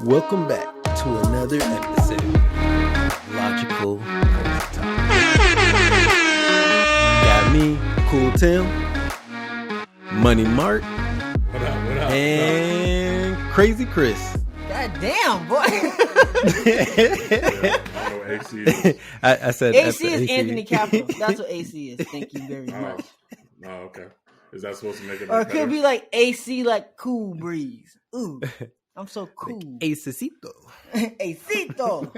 Welcome back to another episode of Logical Talk. Got me, Cool Tim, Money Mark, What up? and Crazy Chris. God damn, boy. I know what AC is. I said AC is Anthony Capital. That's what AC is. Thank you very much. Oh, okay. Is that supposed to make it Or it better? could be like AC, like cool breeze. Ooh, I'm so cool. Acecito. Acito.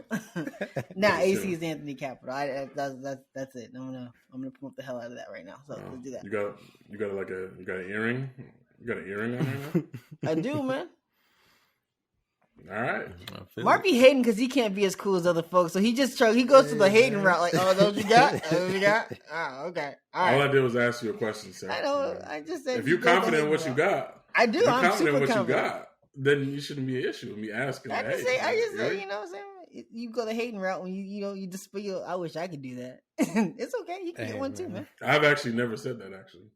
Nah, AC is Anthony Capital. That's it. I'm gonna promote the hell out of that right now. So let's do that. You got an earring? You got an earring on right now? I do, man. All right. Mark be hating because he can't be as cool as other folks, so he goes to the hating route. Like, oh, that's what you got? That's what you got? Oh, okay. All right. All I did was ask you a question, sir. I know. I just said If you're confident in what you got, I do. if you're I'm confident in super what confident. you got, then you shouldn't be an issue with me asking. I just hey, say, you know what I'm saying? You go the hating route when you just feel, I wish I could do that. It's okay. You can get one too, man. I've actually never said that, actually,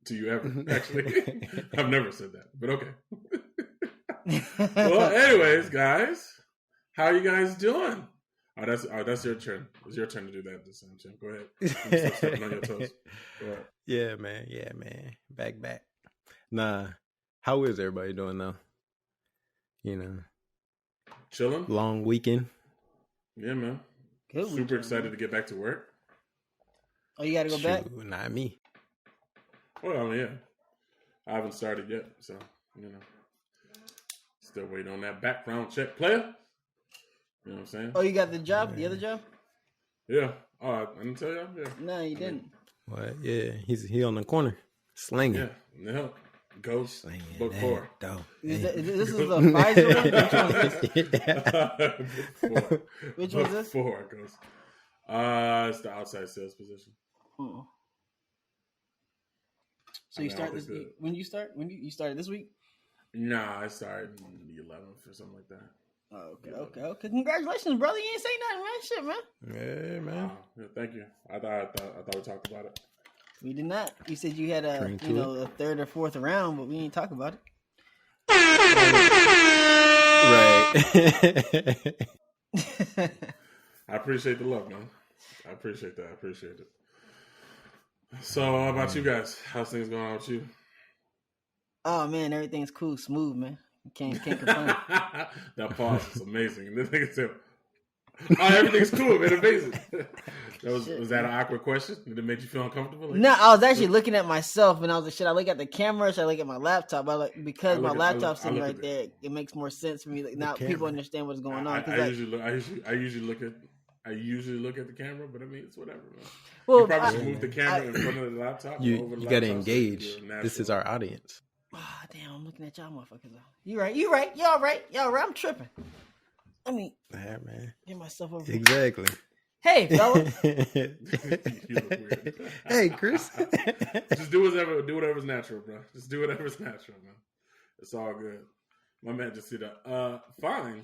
to you ever. Actually, I've never said that, but okay. Well, anyways, guys, how you guys doing? Oh, that's your turn. It's your turn to do that this time, Tim. Go ahead. I'm still stepping on your toes. Go ahead. Yeah, man. Back. Nah, how is everybody doing though? You know, Chilling. long weekend. Yeah, man. Good Super weekend, excited man. to get back to work. Oh, you got to go back? Shoot, not me. Well, I mean, yeah. I haven't started yet, so, still waiting on that background check, player. You know what I'm saying? Oh, you got the job? The other job? Yeah. Oh, I didn't tell y'all? Yeah. No, you didn't. What? Yeah, he on the corner slinging. Yeah. Ghost. Slinging Book that 4. dope. This is the Pfizer one? Which one is this? Book 4, Ghost. It's the outside sales position. Oh. So I you mean, start I this think week? When you start? When you started this week? Nah, I started on the 11th or something like that. Oh, okay. Congratulations, brother. You ain't say nothing, man. Shit, man. Yeah, man. Yeah, thank you. I thought we talked about it. We did not. You said you had Train to a third or fourth round, but we ain't talk about it. Right. I appreciate the love, man. I appreciate that. I appreciate it. So, how about you guys? How's things going on with you? Oh man, everything's cool, smooth, man. Can't complain. That pause is amazing. And this nigga said, "Oh, everything's cool, man. Amazing." Was that an awkward question? Did it make you feel uncomfortable? Like, No, I was actually looking at myself, and I was like, "Should I look at the camera? Should I look at my laptop?" Because my laptop's sitting right there, it makes more sense for me. Like, now people understand what's going on. I usually look at the camera, but I mean, it's whatever, man. Well, you probably should move the camera in front of the laptop. You got to engage. This is our audience. Oh, damn, I'm looking at y'all motherfuckers. You right. Y'all right. I'm tripping. Let me Yeah, man. get myself over. Exactly. Hey, fella. You look weird. Hey, Chris. Just do whatever's natural, bro. Just do whatever's natural, man. It's all good. My man just said, fine.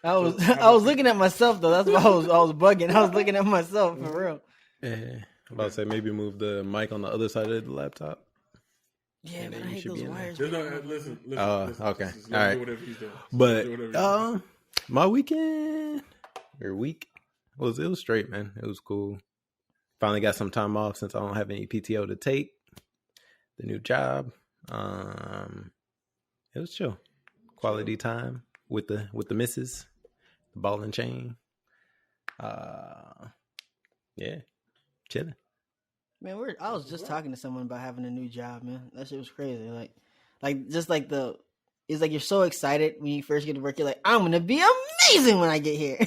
I was looking at myself though. That's why I was bugging. I was looking at myself for real. Yeah, I'm about to say maybe move the mic on the other side of the laptop. Yeah, And but then I you hate should those be in there. wires. Listen. Okay. Just All let him right. do whatever he's doing. But my weekend or week it was straight, man. It was cool. Finally got some time off since I don't have any PTO to take. The new job. It was chill. Quality time with the missus, the ball and chain. Yeah, chilling. Man, I was just talking to someone about having a new job, man. That shit was crazy. It's like you're so excited when you first get to work. You're like, I'm gonna be amazing when I get here.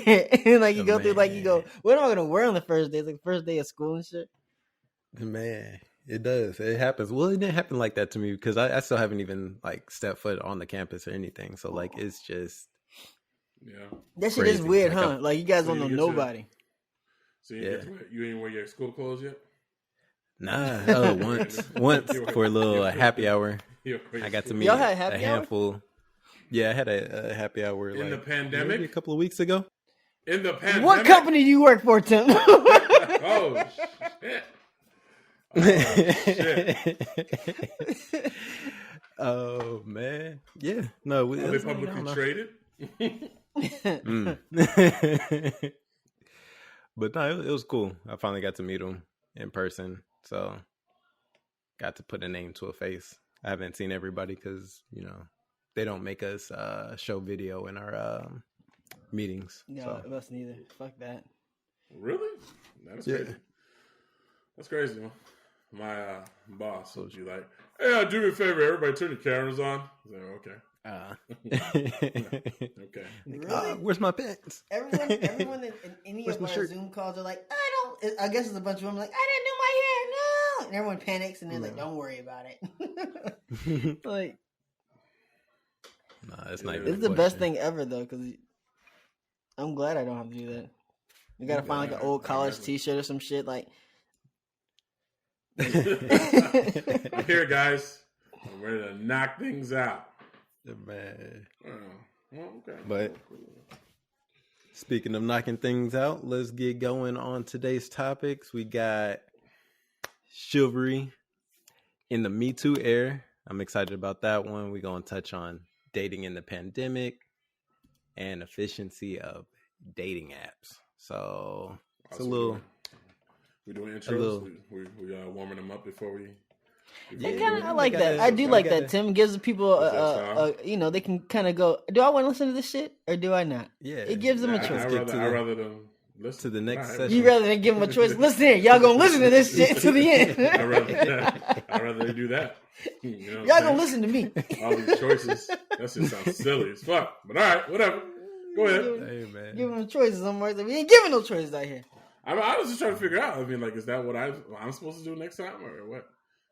And like you go through, like you go, what am I gonna wear on the first day? It's like the first day of school and shit. Man, it does. It happens. Well, it didn't happen like that to me because I still haven't even like stepped foot on the campus or anything. So like it's just That shit is crazy. weird, Like, huh? Like you guys don't know nobody. So you ain't wear your school clothes yet? Nah, once for a little happy hour. I got to meet Y'all had happy a handful. Yeah, I had a happy hour in the like, pandemic. maybe a couple of weeks ago. In the pandemic. What company do you work for, Tim? Oh shit! Oh man, yeah. No, Are they publicly traded? But no, it was cool. I finally got to meet him in person, so got to put a name to a face. I haven't seen everybody because they don't make us show video in our meetings. No, So. it wasn't either. Fuck that. Really? That's crazy. That's crazy, man. My boss would be like, "Hey, do me a favor. Everybody turn your cameras on." I was like, "Okay." Okay. Really? Where's my pants? Everyone in any Where's of my our shirt? Zoom calls are like, I guess it's a bunch of women like, I didn't do my hair, no. And everyone panics and they're like, don't worry about it. Like, Nah, it's not even. it's the best thing ever though, because I'm glad I don't have to do that. You gotta find like an old college T-shirt or some shit like. I'm here, guys. I'm ready to knock things out. Man. Well, okay. But speaking of knocking things out, let's get going on today's topics. We got chivalry in the Me Too era. I'm excited about that one. We're going to touch on dating in the pandemic and efficiency of dating apps. So it's a little... We doing intros. We warming them up before we. I like that. I do like that. Tim gives people they can kind of go. Do I want to listen to this shit or do I not? Yeah, it gives them a choice. I'd rather them listen to the next session. You rather than give them a choice. Listen here, y'all gonna listen to this shit to the end. I'd rather they do that. Y'all gonna listen to me. All these choices. That just sounds silly as fuck. But all right, whatever. Go ahead. Hey, man. Give them choices. We ain't giving no choices out here. I was just trying to figure out. I mean, like, is that what I'm supposed to do next time, or what?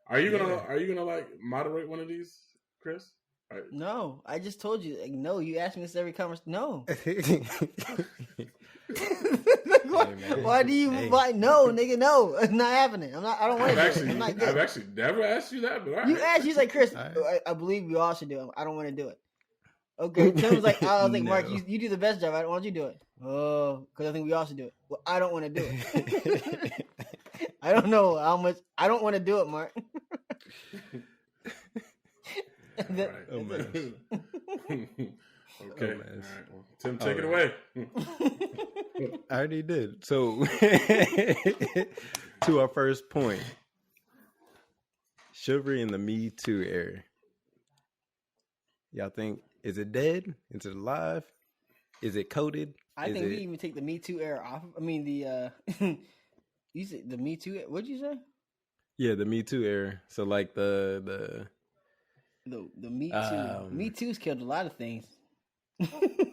Are you gonna like moderate one of these, Chris? Right. No, I just told you. Like, no, you ask me this every conversation. No. Why do you? Hey. Why? No, nigga, no, it's not happening. I don't want to. I've actually never asked you that, but all right. You asked. She's like, Chris, Right. I believe we all should do it. I don't want to do it. Okay, Tim was like, I was like, Mark, No. you do the best job. I don't want you to do it. Oh, because I think we all should do it. Well, I don't want to do it. I don't know how much. I don't want to do it, Mark. Right. Oh, man. Okay. Oh, man. All right. Well, Tim, take it away. I already did. So, to our first point, chivalry in the Me Too era. Y'all think, is it dead? Is it alive? Is it coded? I think we even take the Me Too era off. I mean, the you said the Me Too. What'd you say? Yeah, the Me Too era. So, like the Me Too. Me Too's killed a lot of things.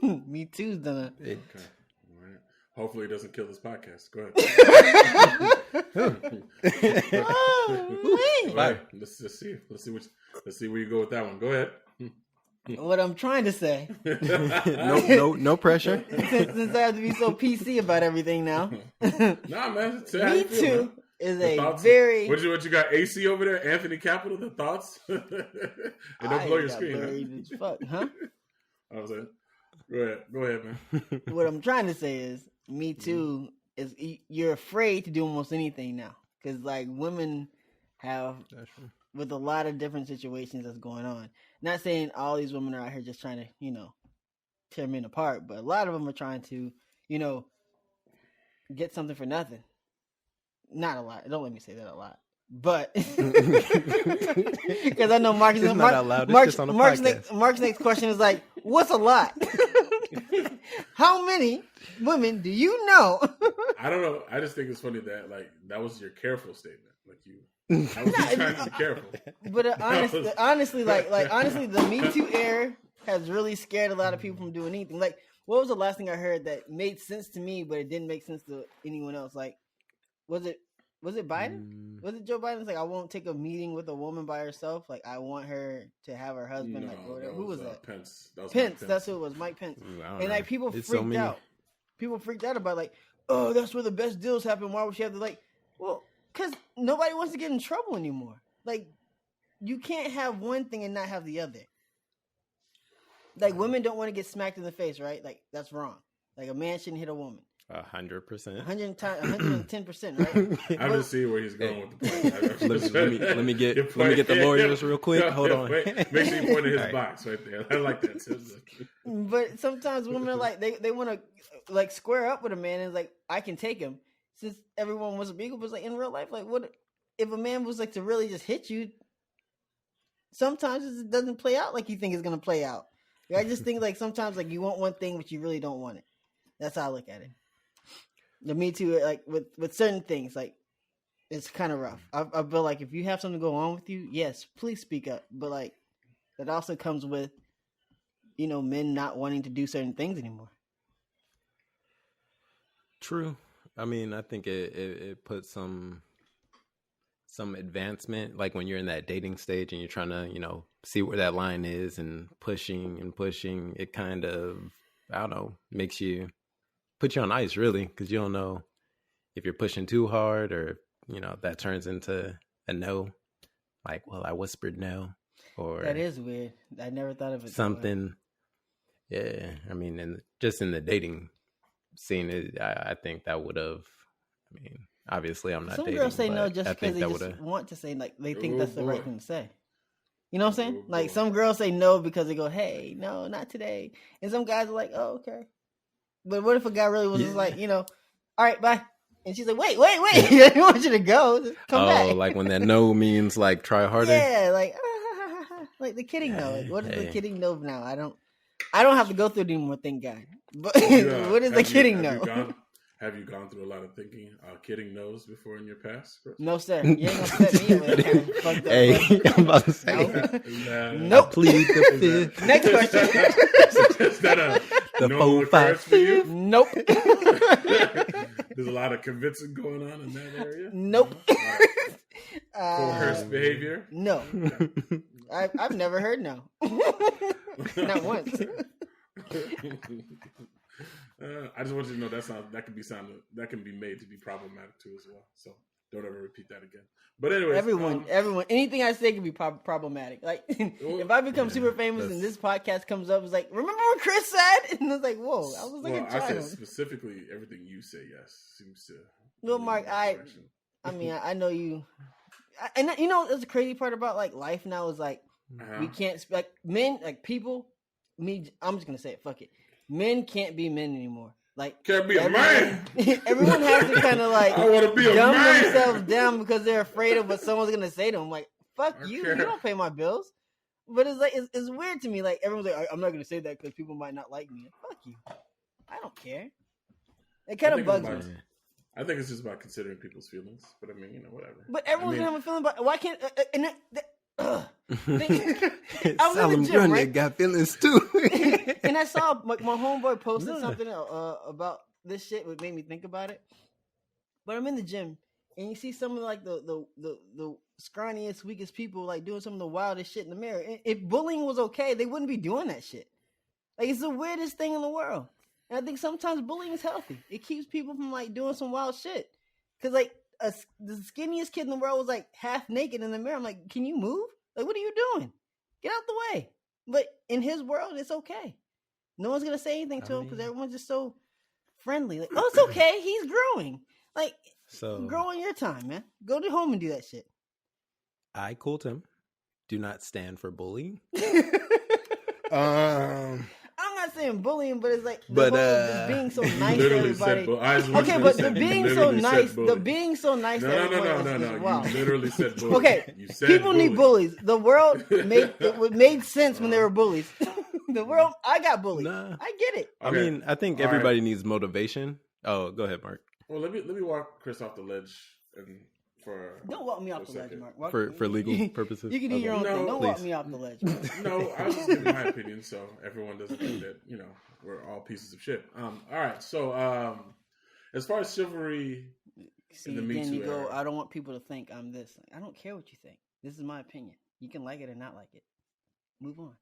Me Too's done Okay. All right. Hopefully, it doesn't kill this podcast. Go ahead. Oh, Right. Let's see where you go with that one. Go ahead. what I'm trying to say. no pressure. Since I have to be so PC about everything now. Nah, man. Say how Me you feel, Too man. is The a thoughts- very. What you got? AC over there, Anthony Capital. The thoughts. And don't blow your got screen. buried as fuck, huh? I was like, go ahead, man. What I'm trying to say is, Me Too is you're afraid to do almost anything now because like women have with a lot of different situations that's going on. Not saying all these women are out here just trying to tear men apart, but a lot of them are trying to get something for nothing. Not a lot. Don't let me say that a lot. But because I know Mark's next question is like, what's a lot? How many women do you know? I don't know. I just think it's funny that like that was your careful statement. Like I was just trying to be careful. But honestly, the Me Too era has really scared a lot of people from doing anything. Like, what was the last thing I heard that made sense to me, but it didn't make sense to anyone else? Like, was it Biden? Was it Joe Biden's like, I won't take a meeting with a woman by herself. Like, I want her to have her husband. No, like, whatever. Who was that? Pence. That was Pence. Mike That's who it was. Mike Pence. And like people freaked out. People freaked out about like, oh, that's where the best deals happen. Why would she have to like? Well, because nobody wants to get in trouble anymore. Like, you can't have one thing and not have the other. Like, women don't want to get smacked in the face, right? Like, that's wrong. Like, a man shouldn't hit a woman. 100%. 110%, right? I'm just seeing where he's going with the point. let me get the lawyers real quick. Hold on. Wait, make sure you point at his box right there. I like that. But sometimes women are like they want to like square up with a man and it's like I can take him since everyone was a beagle. But like in real life, like what if a man was like to really just hit you? Sometimes it doesn't play out like you think it's gonna play out. I just think like sometimes like you want one thing but you really don't want it. That's how I look at it. The Me Too, like with certain things, like it's kind of rough. I feel like if you have something go on with you, yes, please speak up. But like that also comes with, men not wanting to do certain things anymore. True. I mean, I think it puts some advancement, like when you're in that dating stage and you're trying to, see where that line is and pushing, it kind of, I don't know, put you on ice really, because you don't know if you're pushing too hard or, that turns into a no. Like, well, I whispered no. Or that is weird. I never thought of it. Something. Yeah. I mean, just in the dating scene, I think that would have, obviously I'm not dating. Some girls say no just because they just want to say, like, they think that's the right thing to say. You know what I'm saying? Like, some girls say no because they go, hey, no, not today. And some guys are like, oh, okay. But what if a guy really was just like, all right, bye. And she's like, wait. I didn't want you to go. Just come back. Oh, like when that no means like try harder? Yeah, like the kidding no. Like, what is the kidding no now? I don't have to go through it anymore, thank God. But what is the kidding no? Have you gone through a lot of thinking, kidding no's before in your past, Chris? No, sir. You ain't gonna set me up. Hey, I'm about to say. Nope. Plead the fifth. Next question. Is that the 4-5 for you? Nope. There's a lot of convincing going on in that area. Nope. Coerced behavior. No. I've never heard no. Not once. I just want you to know that can be made to be problematic too as well. So don't ever repeat that again. But anyway, everyone, anything I say can be problematic. Like if I become super famous and this podcast comes up, it's like, remember what Chris said? And it's like, whoa, I was like a child. I said specifically everything you say. Yes, seems to. Well, Mark, I know you, and that's the crazy part about like life now is like we can't like men, like people. I'm just gonna say it. Fuck it. Men can't be men anymore. Like can't be a man. Everyone has to kind of like I want to be a dumb man. themselves down because they're afraid of what someone's gonna say to them. Like, fuck you, you don't pay my bills. But it's like it's weird to me. Like everyone's like, I'm not gonna say that because people might not like me. Fuck you. I don't care. It kind of bugs me. I think it's just about considering people's feelings. But whatever. But everyone's gonna have a feeling. But why can't? I was in the gym, right? Got feelings too. And I saw my homeboy posted something about this shit, which made me think about it. But I'm in the gym, and you see some of like the scrawniest, weakest people like doing some of the wildest shit in the mirror. If bullying was okay, they wouldn't be doing that shit. Like it's the weirdest thing in the world. And I think sometimes bullying is healthy. It keeps people from like doing some wild shit. Cause like the skinniest kid in the world was like half naked in the mirror. I'm like, can you move? Like, what are you doing? Get out the way. But in his world, it's okay. No one's gonna say anything to him because everyone's just so friendly. Like, oh, it's okay. He's growing. Like, grow in your time, man. Go to home and do that shit. I, Cool Tim, do not stand for bullying. I'm not saying bullying, but it's like just being so nice to everybody. Okay, but the being so nice, to everybody. No. Wow. You literally said bullying. Okay, you said people bullying. need bullies. The world made sense when they were bullies. The world, I got bullied. Nah. I get it. Okay. I mean, I think everybody needs motivation. Oh, go ahead, Mark. Well, let me walk Chris off the ledge and. Don't walk me off the ledge, Mark. For legal purposes. You can do your own thing. Don't walk me off the ledge. No, I was just giving my opinion, so everyone doesn't think that we're all pieces of shit. All right, so as far as chivalry, in the Me Too era, I don't want people to think I'm this. I don't care what you think. This is my opinion. You can like it or not like it. Move on.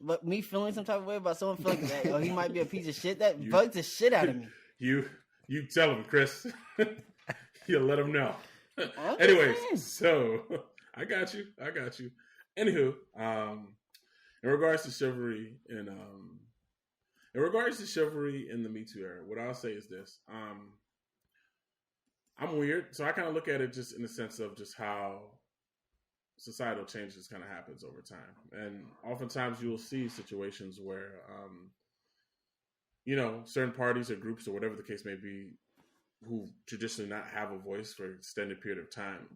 But me feeling some type of way about someone feeling that he might be a piece of shit, that bugs the shit out of me. You tell him, Chris. You let him know. Anyways, so I got you. Anywho, in regards to chivalry and In regards to chivalry in the Me Too era, what I'll say is this. I'm weird, so I kind of look at it just in the sense of just how societal changes kind of happens over time. And oftentimes you'll see situations where, certain parties or groups or whatever the case may be, who traditionally not have a voice for an extended period of time,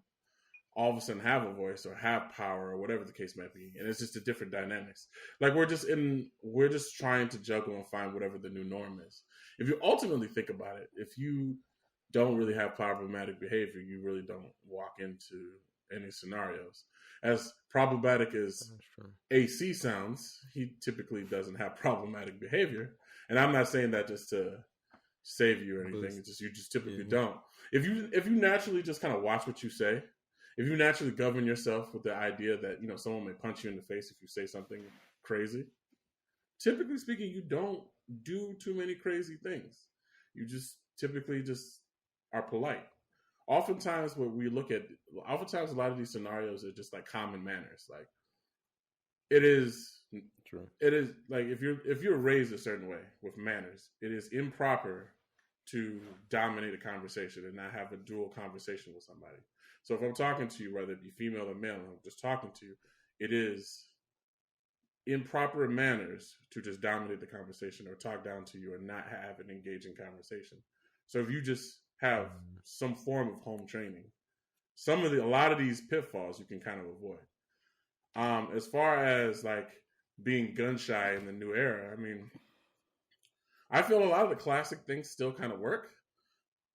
all of a sudden have a voice or have power or whatever the case might be. And it's just a different dynamics. Like we're just trying to juggle and find whatever the new norm is. If you ultimately think about it, if you don't really have problematic behavior, you really don't walk into any scenarios. As problematic as AC sounds, he typically doesn't have problematic behavior. And I'm not saying that just to save you or anything. It's just you just typically don't. If you naturally just kind of watch what you say, if you naturally govern yourself with the idea that someone may punch you in the face if you say something crazy, typically speaking, you don't do too many crazy things. You just typically just are polite. Oftentimes a lot of these scenarios are just like common manners. Like it is true. It is like if you're raised a certain way with manners, it is improper to dominate a conversation and not have a dual conversation with somebody. So if I'm talking to you, whether it be female or male, and I'm just talking to you, it is improper manners to just dominate the conversation or talk down to you and not have an engaging conversation. So if you just have some form of home training, a lot of these pitfalls you can kind of avoid. As far as like being gun shy in the new era, I mean, I feel a lot of the classic things still kind of work,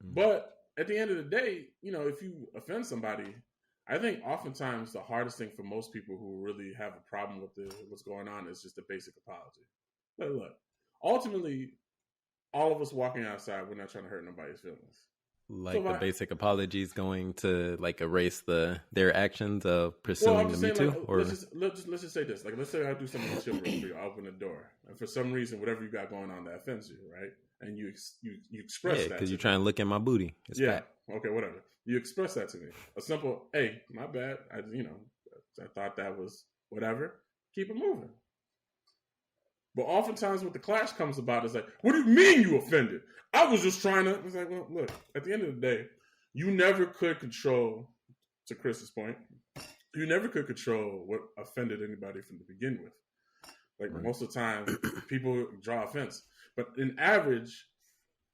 but at the end of the day, if you offend somebody, I think oftentimes the hardest thing for most people who really have a problem with what's going on is just a basic apology. But look, ultimately, all of us walking outside, we're not trying to hurt nobody's feelings. Like the basic apology is going to like erase their actions of pursuing the Me Too? Like, or let's just say this. Like, let's say I do something with chivalry for you. I open the door, and for some reason, whatever you got going on that offends you, right? And you express that because you're trying to look at my booty. It's fat. Okay, whatever. You express that to me. A simple, hey, my bad. I thought that was whatever. Keep it moving. But oftentimes what the clash comes about is like, what do you mean you offended? I was just trying to, it's like, well, look, at the end of the day, you never could control, to Chris's point, you never could control what offended anybody from the begin with. Like most of the time, people draw offense. But in average,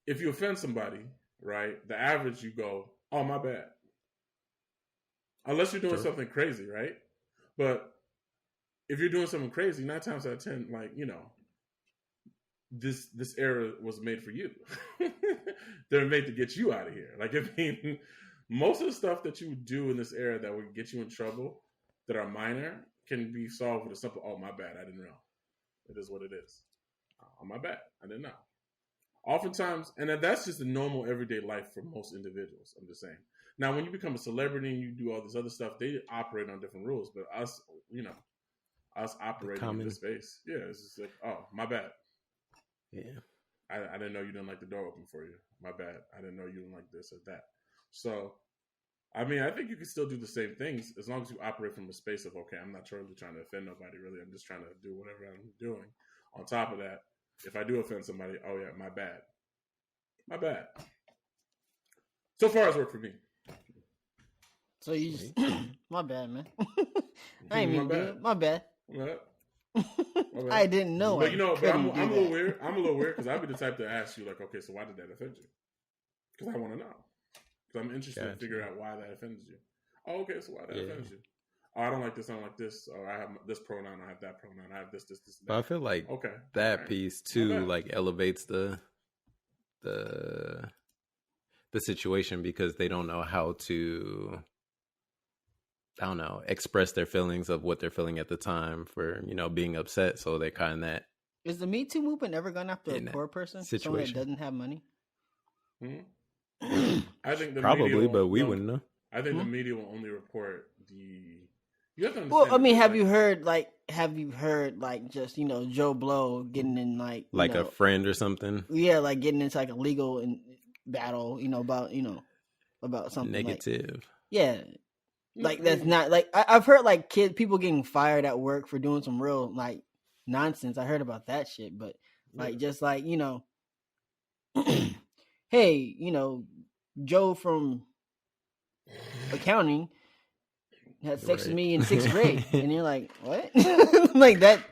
if you offend somebody, right, the average you go, oh, my bad. Unless you're doing something crazy, right? But if you're doing something crazy, 9 times out of 10, like, this era was made for you. They're made to get you out of here. Like, I mean, most of the stuff that you do in this era that would get you in trouble that are minor can be solved with a simple, oh, my bad, I didn't know. It is what it is. Oh, my bad, I didn't know. Oftentimes, and that's just the normal everyday life for most individuals, I'm just saying. Now, when you become a celebrity and you do all this other stuff, they operate on different rules. But us, us operating in this space, it's just like, oh, my bad. Yeah. I didn't know you didn't like the door open for you. My bad. I didn't know you didn't like this or that. So, I mean, I think you can still do the same things as long as you operate from a space of, okay, I'm not really trying to offend nobody, really. I'm just trying to do whatever I'm doing. On top of that, if I do offend somebody, oh, yeah, my bad. My bad. So far, it's worked for me. So you just, my bad, man. I ain't mean good. My bad. I didn't know. But I'm a little weird. I'm a little weird because I'd be the type to ask you, like, okay, so why did that offend you? Because I want to know. Because I'm interested in figuring out why that offends you. Oh, okay, so why that offends you? Oh, I don't like this. I don't like this. Or I have this pronoun. I have that pronoun. I have this. That. But I feel like that piece too, like elevates the situation because they don't know how to, I don't know, express their feelings of what they're feeling at the time for, being upset. So they're kind of that. Is the Me Too movement ever gone after a poor person? Someone that doesn't have money? I think probably, but we wouldn't know. I think the media will only report the. You have to understand. Well, I mean, have you heard just Joe Blow getting in like a friend or something? Yeah, like getting into like a legal battle, about something negative. Like that's not like I've heard like people getting fired at work for doing some real like nonsense. I heard about that shit, but Like, just like, hey, Joe from accounting had sex with me in 6th grade. And you're like, what? Like, that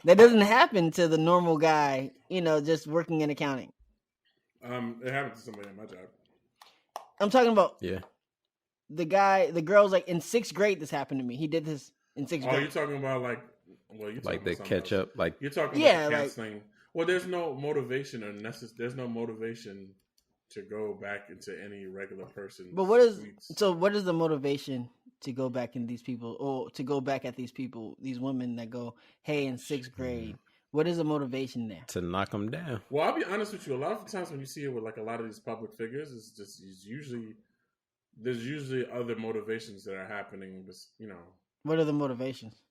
doesn't happen to the normal guy, just working in accounting. It happened to somebody at my job. I'm talking about Yeah. the girl's like, in 6th grade this happened to me. He did this in 6th grade. Oh, you're talking about like the catch up, like you're talking about the canceling. Well, there's no motivation there's no motivation to go back into any regular person. But what is the motivation to go back in these people, or to go back at these people, these women that go, hey, in 6th grade? What is the motivation there? To knock them down. Well, I'll be honest with you. A lot of the times when you see it with like a lot of these public figures, there's usually other motivations that are happening. What are the motivations?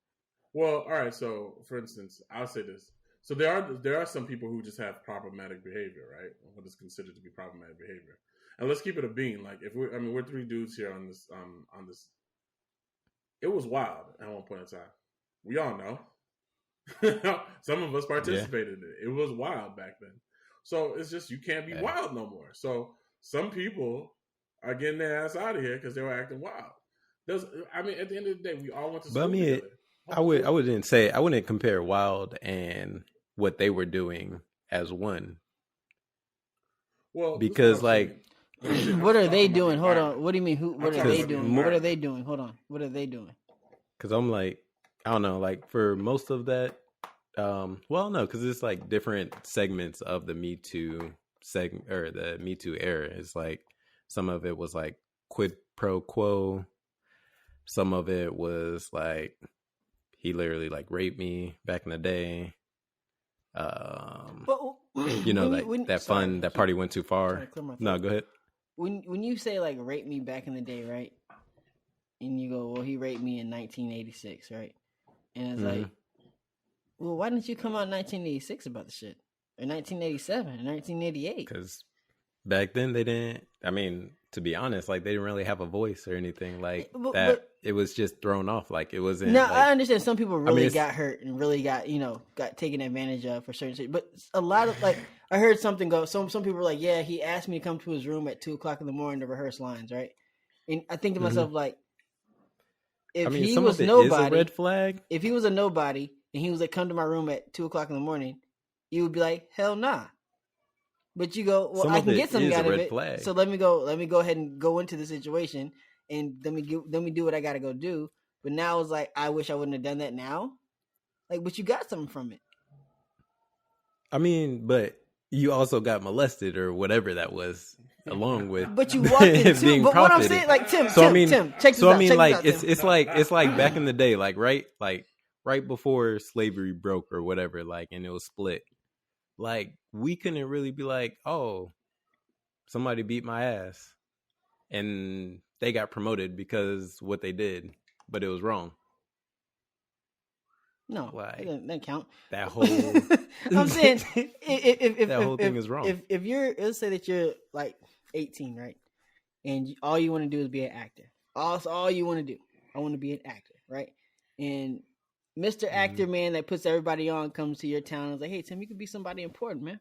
Well, all right. So, for instance, I'll say this. So there are some people who just have problematic behavior, right? What is considered to be problematic behavior. And let's keep it a bean. Like, we're 3 dudes here on this. It was wild at one point in time. We all know. Some of us participated in it. It was wild back then. So it's just, you can't be wild no more. So some people are getting their ass out of here because they were acting wild. At the end of the day, we all went to school together. I wouldn't compare wild and what they were doing as one. Well, because what are they doing? Hold on. What do you mean? What are they doing? What are they doing? Hold on. What are they doing? Because I'm like, I don't know, like for most of that, well, no, because it's like different segments of the Me Too segment or the Me Too era. It's like some of it was like quid pro quo. Some of it was like he literally like raped me back in the day. That party went too far. No, go ahead. When you say like rape me back in the day, right? And you go, well, he raped me in 1986, right? And it's like, well, why didn't you come out in 1986 about the shit? Or 1987 or 1988? Because back then they didn't, I mean, to be honest, like they didn't really have a voice or anything like that. But, it was just thrown off. Like it wasn't. No, like, I understand some people really got hurt and really got taken advantage of for certain shit. But a lot of I heard something go, some people were like, yeah, he asked me to come to his room at 2:00 in the morning to rehearse lines, right? And I think to myself, like, if he was nobody, is a red flag. If he was a nobody and he was like, come to my room at 2:00 in the morning, you would be like, hell nah. But you go, well, I can get something out of it. Flag. So let me go ahead and go into the situation and let me do what I gotta go do. But now it's like, I wish I wouldn't have done that now. Like, but you got something from it. I mean, but you also got molested or whatever that was. Along with, but you walked into. But what I'm saying, like Tim, Tim, check this out. So I mean, like it's like back in the day, like right before slavery broke or whatever, like, and it was split. Like we couldn't really be like, oh, somebody beat my ass, and they got promoted because what they did, but it was wrong. No, like, that doesn't count. That whole. I'm saying, if that whole thing is wrong. If you're, let's say that you're like 18, right, and all you want to do is be an actor. All you want to do. I want to be an actor, right? And Mr. Actor Man that puts everybody on comes to your town and is like, hey, Tim, you could be somebody important, man.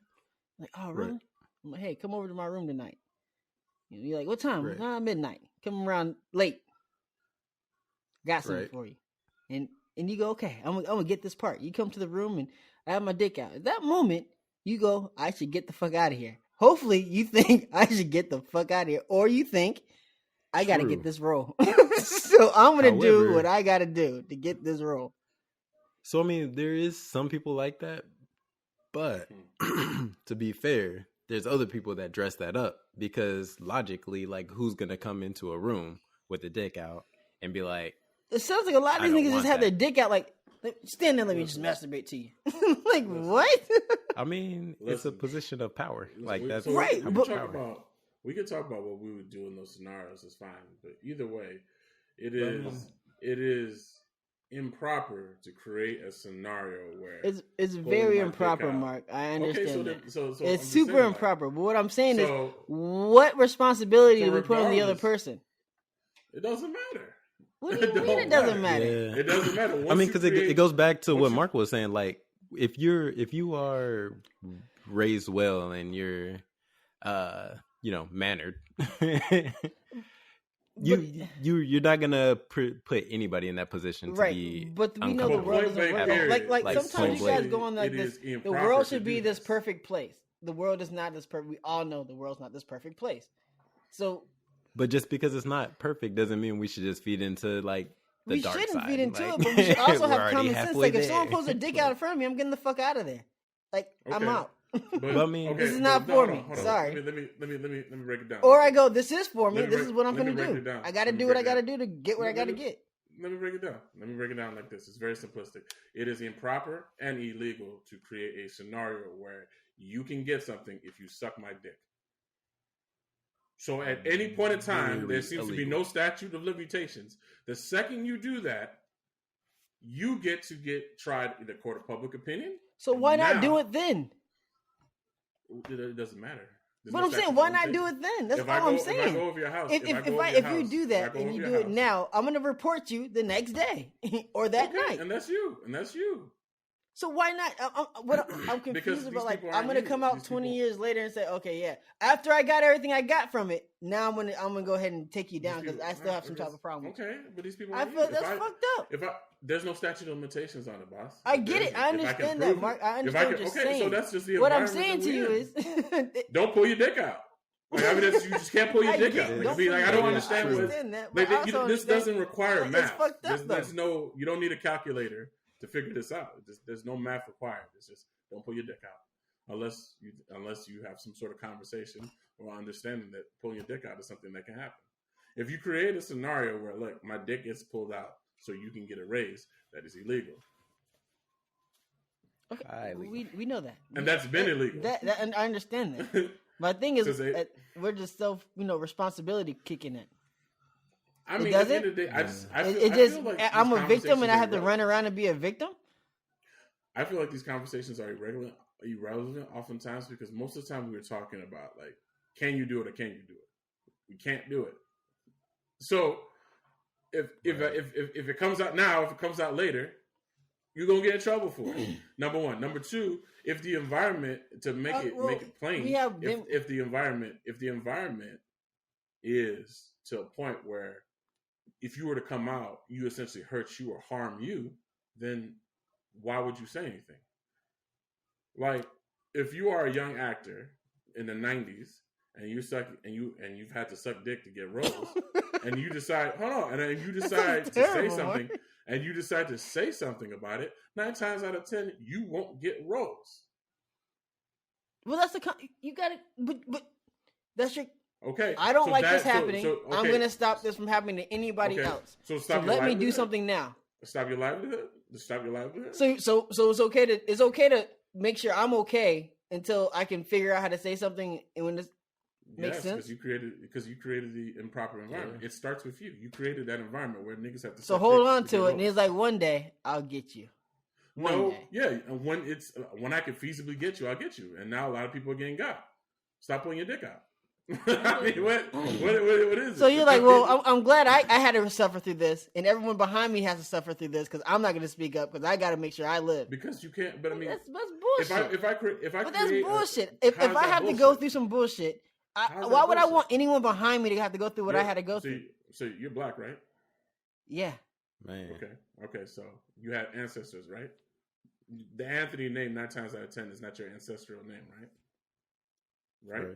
I'm like, oh, really? Right. I'm like, hey, come over to my room tonight. You're like, what time? Right. Midnight. Come around late. Got something for you. And you go, okay, I'm gonna get this part. You come to the room and I have my dick out. At that moment, you go, I should get the fuck out of here. Hopefully, you think I should get the fuck out of here, or you think I gotta get this role. So I'm gonna do what I gotta do to get this role. So I mean, there is some people like that, but to be fair, there's other people that dress that up because logically, like, who's gonna come into a room with a dick out and be like? It sounds like a lot of these niggas just have their dick out, like, stand there, let me just masturbate to you. Like, what? I mean, it's a position of power. Like, that's so right. We can talk about what we would do in those scenarios. It's fine, but either way, it is improper to create a scenario where it's very improper, Mark. I understand that. So it's super improper. But what I'm saying is, what responsibility do we put on the other person? It doesn't matter. What do you mean it doesn't matter? Yeah. It doesn't matter. I mean, because it goes back to what Mark was saying. Like, if you are raised well and you're mannered, you're not gonna put anybody in that position to be but we know the world doesn't work like sometimes you guys go on like this. The world should be this perfect place. The world is not this perfect. We all know the world's not this perfect place. So, but just because it's not perfect doesn't mean we should just feed into like the dark side. We shouldn't feed into it, but we should also have common sense. Like if someone pulls their dick out in front of me, I'm getting the fuck out of there. Like I'm out. But I mean, this is not for me. Sorry. Let me break it down. Or I go, this is for me. This is what I'm going to do. I got to do what I got to do to get what I got to get. Let me break it down. Let me break it down like this. It's very simplistic. It is improper and illegal to create a scenario where you can get something if you suck my dick. So at any point in time, there seems to be no statute of limitations. The second you do that, you get tried in the court of public opinion. So why not do it then? It doesn't matter. But I'm saying, why not do it then? That's all I'm saying. If I go over your house, if you do that and you do it now, I'm going to report you the next day or that night. And that's you. So why not? I'm confused about. Like, I'm gonna come out 20 years later and say, okay, yeah. After I got everything I got from it, now I'm gonna go ahead and take you down because I still have some type of problem. Okay, but these people. I feel that's fucked up. There's no statute of limitations on it, boss. I get it. I understand that, Mark. I understand what you're saying. So that's just the what I'm saying to you is, don't pull your dick out. Like, I mean, you just can't pull your dick out. I don't understand what. This doesn't requure math. It's fucked up, there's no. You don't need a calculator to figure this out. There's no math required. It's just don't pull your dick out unless you have some sort of conversation or understanding that pulling your dick out is something that can happen. If you create a scenario where, look, my dick gets pulled out so you can get a raise, that is illegal. Okay, we know that, and that's been illegal. And I understand that. My thing is, we're just responsibility kicking in. I mean, at the end of the day, I feel like I'm a victim and I have to run around and be a victim. I feel like these conversations are irrelevant oftentimes because most of the time we're talking about like, can you do it or can you do it? We can't do it. So if it comes out now, if it comes out later, you're gonna get in trouble for it. Number one. Number two, if the environment to make it plain, if the environment is to a point where if you were to come out, you essentially hurt you or harm you, then why would you say anything? Like, if you are a young actor in the 90s and you've had to suck dick to get roles, and you decide, to say something about it, 9 times out of 10 you won't get roles. Well, that's you got to, but that's your. Okay. I don't like this happening. Okay. I'm going to stop this from happening to anybody else. So let me do something now. Stop your livelihood? Stop your livelihood? So it's okay to make sure I'm okay until I can figure out how to say something and when this makes sense? Because you created the improper environment. Yeah. It starts with you. You created that environment where niggas have to. So hold on to it, and it's like one day I'll get you. When I can feasibly get you, I'll get you. And now a lot of people are getting got. Stop pulling your dick out. I mean, what is it? So you're like, well, I'm glad I had to suffer through this, and everyone behind me has to suffer through this because I'm not going to speak up because I got to make sure I live. Because you can't. But I mean, that's bullshit. But that's bullshit. If I have to go through some bullshit, why would I want anyone behind me to have to go through what I had to go through? So you're black, right? Yeah. Man. Okay. So you had ancestors, right? The Anthony name 9 times out of 10 is not your ancestral name, right? Right.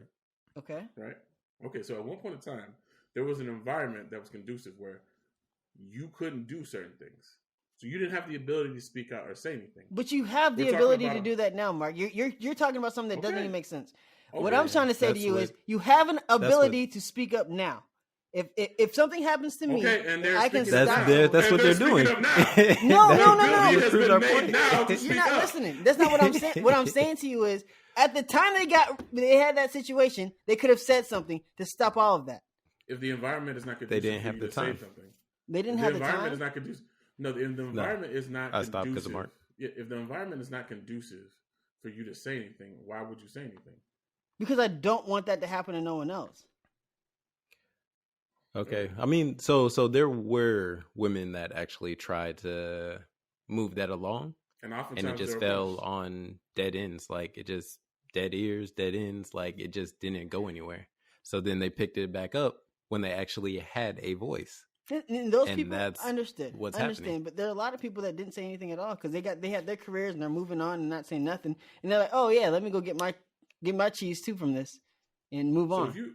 Okay. Right. Okay. So at one point in time, there was an environment that was conducive where you couldn't do certain things, so you didn't have the ability to speak out or say anything. But you have the ability to do that now, Mark. You're talking about something that doesn't even make sense. Okay. What I'm trying to say to you is, you have an ability to speak up now. If something happens to me, I can stop. That's what they're doing. No. You're not listening. That's not what I'm saying. What I'm saying to you is, at the time they had that situation, they could have said something to stop all of that. If the environment is not conducive, they didn't have the time. They didn't have the time. The environment is not conducive. No, if the environment is not conducive. I stopped because of Mark. If the environment is not conducive for you to say anything, why would you say anything? Because I don't want that to happen to no one else. Okay. I mean, so there were women that actually tried to move that along. And it just fell on dead ends. Like it just dead ears, dead ends. Like it just didn't go anywhere. So then they picked it back up when they actually had a voice. And those people, I understood. What's happening. But there are a lot of people that didn't say anything at all because they had their careers and they're moving on and not saying nothing. And they're like, oh yeah, let me go get my cheese too from this and move on. If you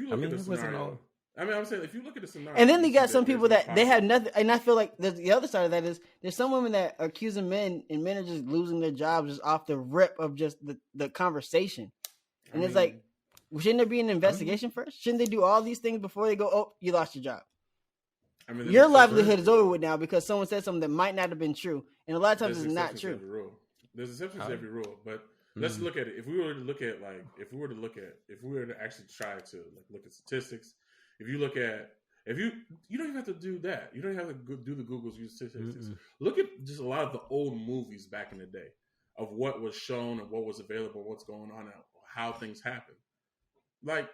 look at the scenario, I'm saying if you look at the scenario, and then they got some people that they have nothing. And I feel like the other side of that is there's some women that are accusing men, and men are just losing their jobs just off the rip of just the conversation. And it's like, shouldn't there be an investigation first? Shouldn't they do all these things before they go, oh, you lost your job? Your livelihood is over with now because someone said something that might not have been true, and a lot of times it's not true. There's exceptions to every rule, but let's look at it. If we were to actually try to look at statistics, you don't even have to do that. You don't have to do the Googles, use statistics. Look at just a lot of the old movies back in the day of what was shown and what was available, what's going on, and how things happen. Like,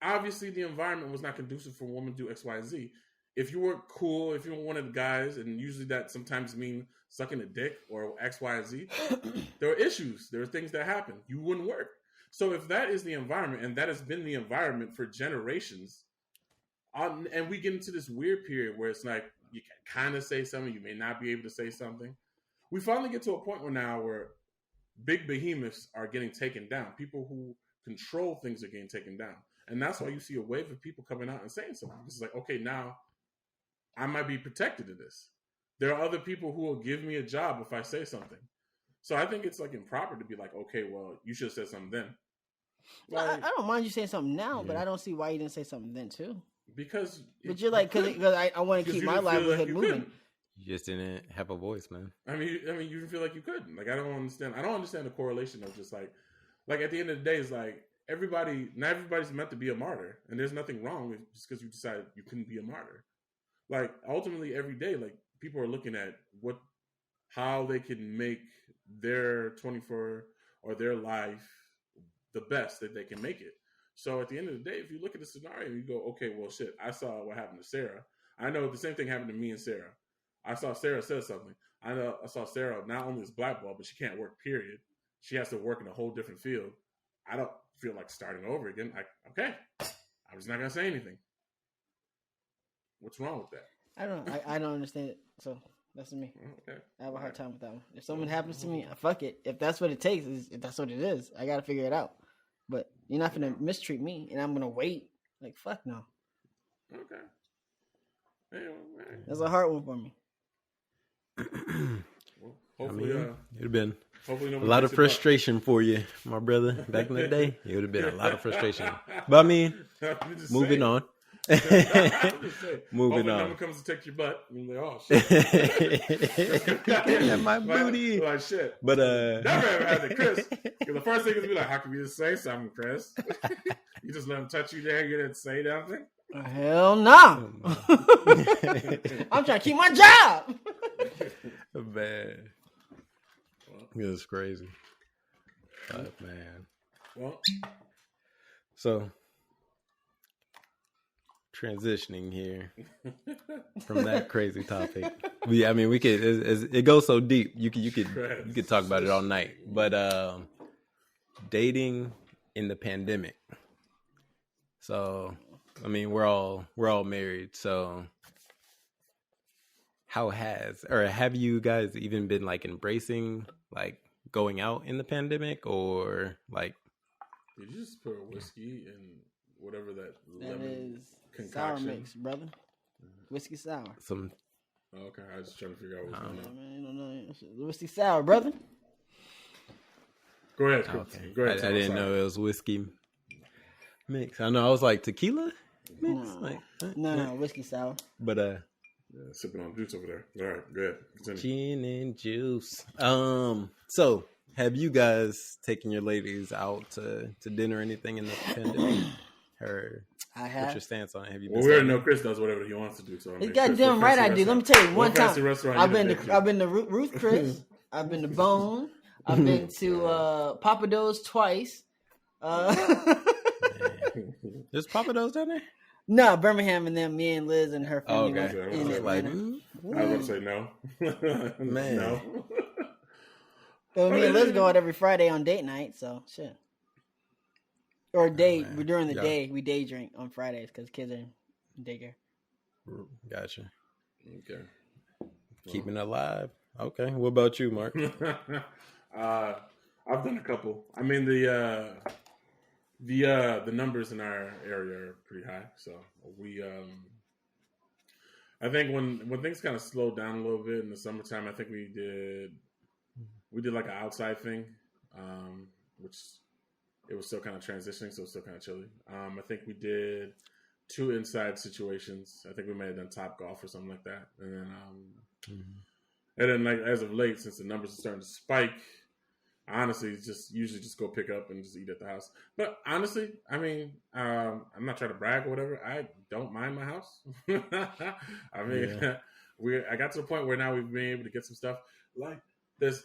obviously, the environment was not conducive for a woman to do X, Y, Z. If you weren't cool, if you were one of the guys, and usually that sometimes mean sucking a dick or X, Y, Z, there are issues. There are things that happen. You wouldn't work. So if that is the environment, and that has been the environment for generations, and we get into this weird period where it's like you can kind of say something, you may not be able to say something. We finally get to a point where big behemoths are getting taken down. People who control things are getting taken down. And that's why you see a wave of people coming out and saying something. It's like, okay, now I might be protected of this. There are other people who will give me a job if I say something. So I think it's like improper to be like, okay, well, you should have said something then. Like, I don't mind you saying something now, but I don't see why you didn't say something then too. But you're like, because I want to keep my livelihood moving. You just didn't have a voice, man. I mean, you didn't feel like you couldn't. Like, I don't understand the correlation of just like at the end of the day, it's like not everybody's meant to be a martyr, and there's nothing wrong with just because you decided you couldn't be a martyr. Like, ultimately, every day, like, people are looking at how they can make their 24 or their life the best that they can make it. So at the end of the day, if you look at the scenario, you go, okay, well, shit, I saw what happened to Sarah. I know the same thing happened to me and Sarah. I saw Sarah said something. I saw Sarah not only is blackballed, but she can't work, period. She has to work in a whole different field. I don't feel like starting over again. Okay, I'm just not going to say anything. What's wrong with that? I don't understand it. So that's me. Okay. I have a hard time with that one. If something happens to me, fuck it. If that's what it takes, if that's what it is, I got to figure it out. But you're not going to mistreat me, and I'm going to wait. Like, fuck no. Okay. Anyway, that's a hard one for me. Well, hopefully, it'd have been a lot of frustration for you, my brother. Back in the day, it would have been a lot of frustration. But I mean, moving on. Moving on. Someone comes to take your butt, and you're like, oh shit, my booty. Like shit. But never ever had it, Chris. Because the first thing is be like, how can you just say something, Chris? You just let him touch you there, you didn't say nothing. Hell no. I'm trying to keep my job. Man, it's crazy. But man, well, so transitioning here from that crazy topic. I mean, we could. It goes so deep. You could talk about it all night. But dating in the pandemic. So, I mean, we're all married. So, have you guys even been like embracing like going out in the pandemic, or like? Did you just put whiskey in whatever that lemon is concoction? Sour mix, brother. Whiskey sour. Okay, I was just trying to figure out what's going on. Man, whiskey sour, brother. Go ahead. Okay. Go ahead. I didn't know it was whiskey mix. I know. I was like tequila mix. No, whiskey sour. But sipping on juice over there. All right, good. Continue. Gin and juice. So have you guys taken your ladies out to dinner or anything in the pandemic? I have. What's your stance on it? Have you? Well, we already know Chris does whatever he wants to do. So he's goddamn right I do. Let me tell you, one time I've been to Ruth Chris. I've been to Bone. I've been to Papa Do's twice. There's Papa Do's down there? No, Birmingham and then me and Liz and her family. I was about to say no. Man. No. So me and Liz go out every Friday on date night, so shit. Or during the day, we day drink on Fridays because kids are in daycare. Gotcha. Okay. Keeping it alive. Okay. What about you, Mark? I've done a couple. I mean, the numbers in our area are pretty high. So we, I think when things kind of slowed down a little bit in the summertime, I think we did like an outside thing, which it was still kind of transitioning, so it was still kind of chilly. I think we did 2 inside situations. I think we may have done Top Golf or something like that, and then like as of late, since the numbers are starting to spike, honestly, usually just go pick up and just eat at the house. But honestly, I mean, I'm not trying to brag or whatever. I don't mind my house. I mean, I got to the point where now we've been able to get some stuff. Like there's,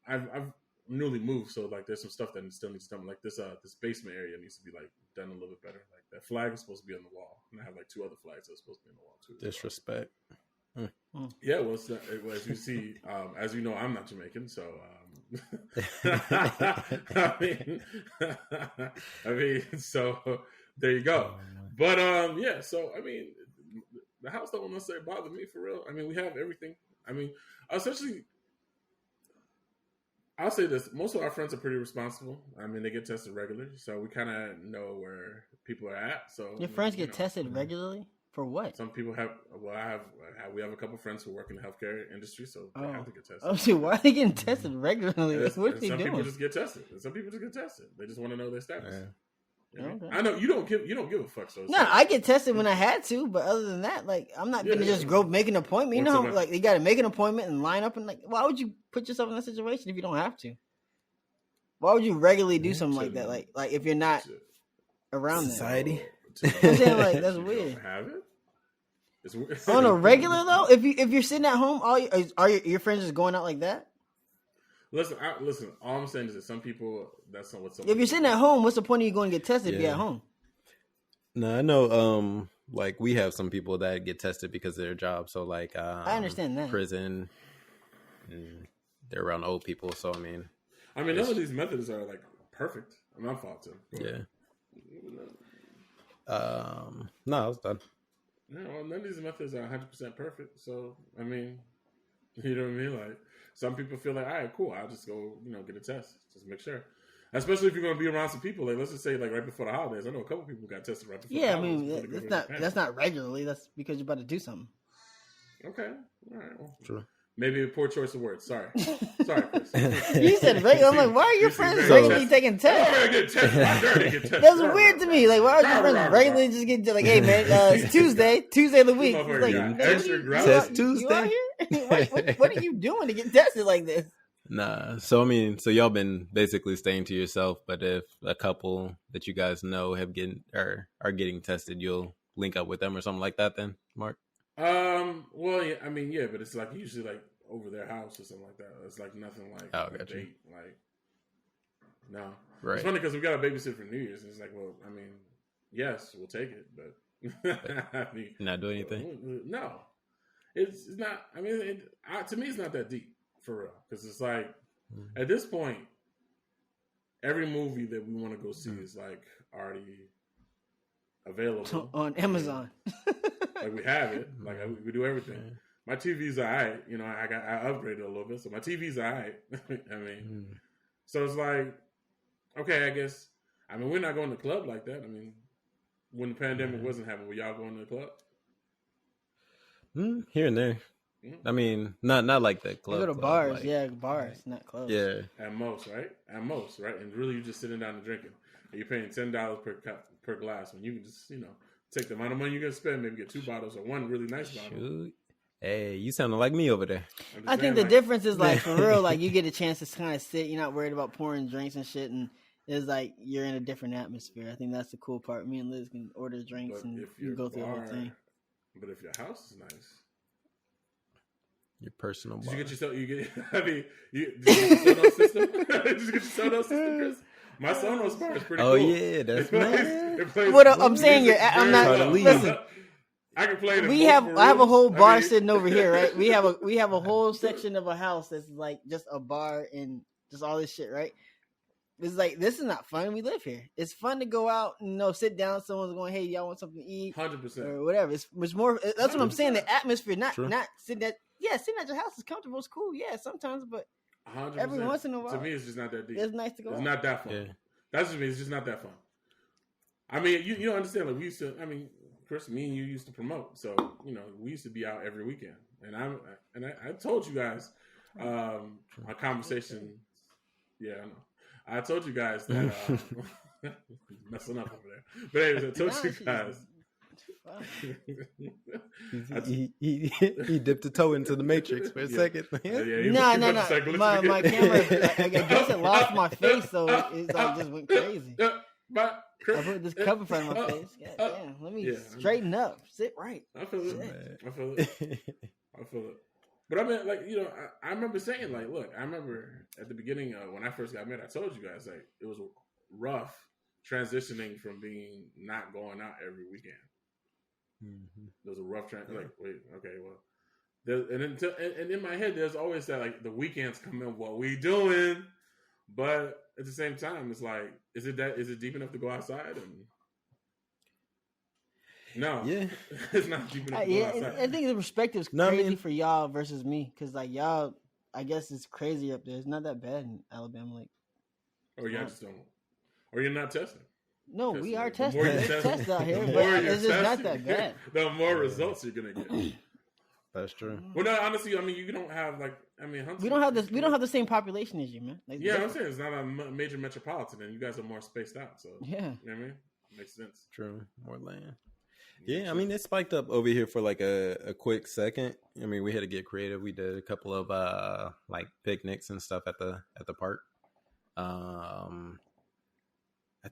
I've newly moved, so like there's some stuff that still needs done. Like this basement area needs to be like done a little bit better. Like that flag is supposed to be on the wall, and I have like 2 other flags that are supposed to be on the wall too. Disrespect. Yeah, well, as you see, as you know, I'm not Jamaican, so I mean, so there you go. But yeah, so I mean, the house don't necessarily bother me for real. I mean, we have everything. I mean, essentially, I'll say this: most of our friends are pretty responsible. I mean, they get tested regularly, so we kind of know where people are at. So your friends get tested regularly for what? Some people have. Well, we have a couple of friends who work in the healthcare industry, so they have to get tested. Oh, shit, why are they getting tested regularly? What are they doing? Some people just get tested. Some people just get tested. They just want to know their status. Yeah. Okay. I know you don't give a fuck. So no, I get tested when I had to, but other than that, like I'm not gonna just go make an appointment. You know, like you got to make an appointment and line up, and like, why would you put yourself in that situation if you don't have to? Why would you regularly do something like that? Like if you're not around society. I'm saying like that's weird. Have it? On a regular though, if you're sitting at home, are your friends just going out like that? Listen. All I'm saying is that some people, that's not what. If you're sitting at home, what's the point of you going to get tested if you're at home? No, I know. Like we have some people that get tested because of their job. So like, I understand that prison, and they're around old people. So I mean, none of these methods are like perfect. I'm not fault to. Yeah. No, it's done. Yeah, well, none of these methods are 100% perfect. So I mean, you know what I mean? Like some people feel like, all right, cool, I'll just go, get a test, just make sure. Especially if you're going to be around some people, like let's just say like right before the holidays. I know a couple people got tested right before. Yeah, I mean that's not regularly. That's because you're about to do something. Okay, all right. Well, true. Maybe a poor choice of words. Sorry, Chris. You said regular. I'm like, why are your friends regularly taking tests? That's weird to me. Like, why are your friends regularly just getting like, hey man, it's Tuesday of the week. Like, test Tuesday. What are you doing to get tested like this? Nah. So I mean, y'all been basically staying to yourself. But if a couple that you guys know are getting tested, you'll link up with them or something like that. Then, Mark. Well, yeah, I mean, yeah, but it's like usually like over their house or something like that. It's like nothing like a date. Like, no, right? It's funny because we got a babysit for New Year's, and it's like, well, I mean, yes, we'll take it, but I mean, not do anything. No, it's not. I mean, to me, it's not that deep for real because it's like at this point, every movie that we want to go see is like already available on Amazon. Like we have it. Like we do everything. My TV's alright. I upgraded a little bit, so my TV's alright. I mean, so it's like, okay, I guess. I mean, we're not going to the club like that. I mean, when the pandemic wasn't happening, were y'all going to the club? Here and there. I mean, not like that club. You go to bars, like, bars, not clubs. Yeah, at most, right? And really, you're just sitting down and drinking. And you're paying $10 per glass when you can just, take the amount of money you're going to spend, maybe get 2 bottles or one really nice bottle. Shoot. Hey, you sounding like me over there. I think the difference is like, for real, like you get a chance to kind of sit. You're not worried about pouring drinks and shit. And it's like you're in a different atmosphere. I think that's the cool part. Me and Liz can order drinks and you go through the whole thing. But if your house is nice. Your personal bar. Did you get did you get your Sonos system? Did you get your Sonos system, Chris? My Sonos bar is pretty cool. Oh yeah, that's nice. What I'm saying, I'm not. Listen, I can play it. I have a whole bar sitting over here, right? We have a whole section of a house that's like just a bar and just all this shit, right? It's like, this is not fun. We live here. It's fun to go out and sit down. Someone's going, hey, y'all want something to eat? 100%. Or whatever. It's more. That's 100%. What I'm saying. The atmosphere, not sitting at. Yeah, sitting at your house is comfortable. It's cool. Yeah, sometimes, but 100%. every once in a while, to me, it's just not that deep. It's nice to go. It's out. not that fun. Yeah. That's just me. It's just not that fun. I mean, you don't understand. Like, we used to. I mean, Chris, me and you used to promote, so we used to be out every weekend. And I told you guys a conversation. Yeah, I know. I told you guys that messing up over there. But anyways, I told you guys. He dipped a toe into the matrix for a second. No. My camera, I guess it lost my face, so it's like just went crazy. I put this cup in front of my face. God damn, let me straighten up, sit right. I feel it. But I mean, like, I remember saying, like, look, I remember at the beginning when I first got married, I told you guys, like, it was rough transitioning from being not going out every weekend. Mm-hmm. There was a rough transition. Like, wait, okay, well, and in my head, there's always that, like, the weekends come in, what we doing? But at the same time, it's like, is it deep enough to go outside? And no, it's not deep enough to go outside. I think the perspective is crazy for y'all versus me, because like y'all, I guess it's crazy up there. It's not that bad in Alabama, like. Or y'all just don't, or you're not testing. No, we are testing. There's tests out here, but it's just not that bad. The more results you're gonna get. That's true. Well, no, honestly, I mean, you don't have we don't have this. We don't have the same population as you, man. Like, I'm saying it's not a major metropolitan, and you guys are more spaced out. So yeah, you know what I mean, makes sense. True, more land. Yeah, I mean, it spiked up over here for like a quick second. I mean, we had to get creative. We did a couple of like picnics and stuff at the park. I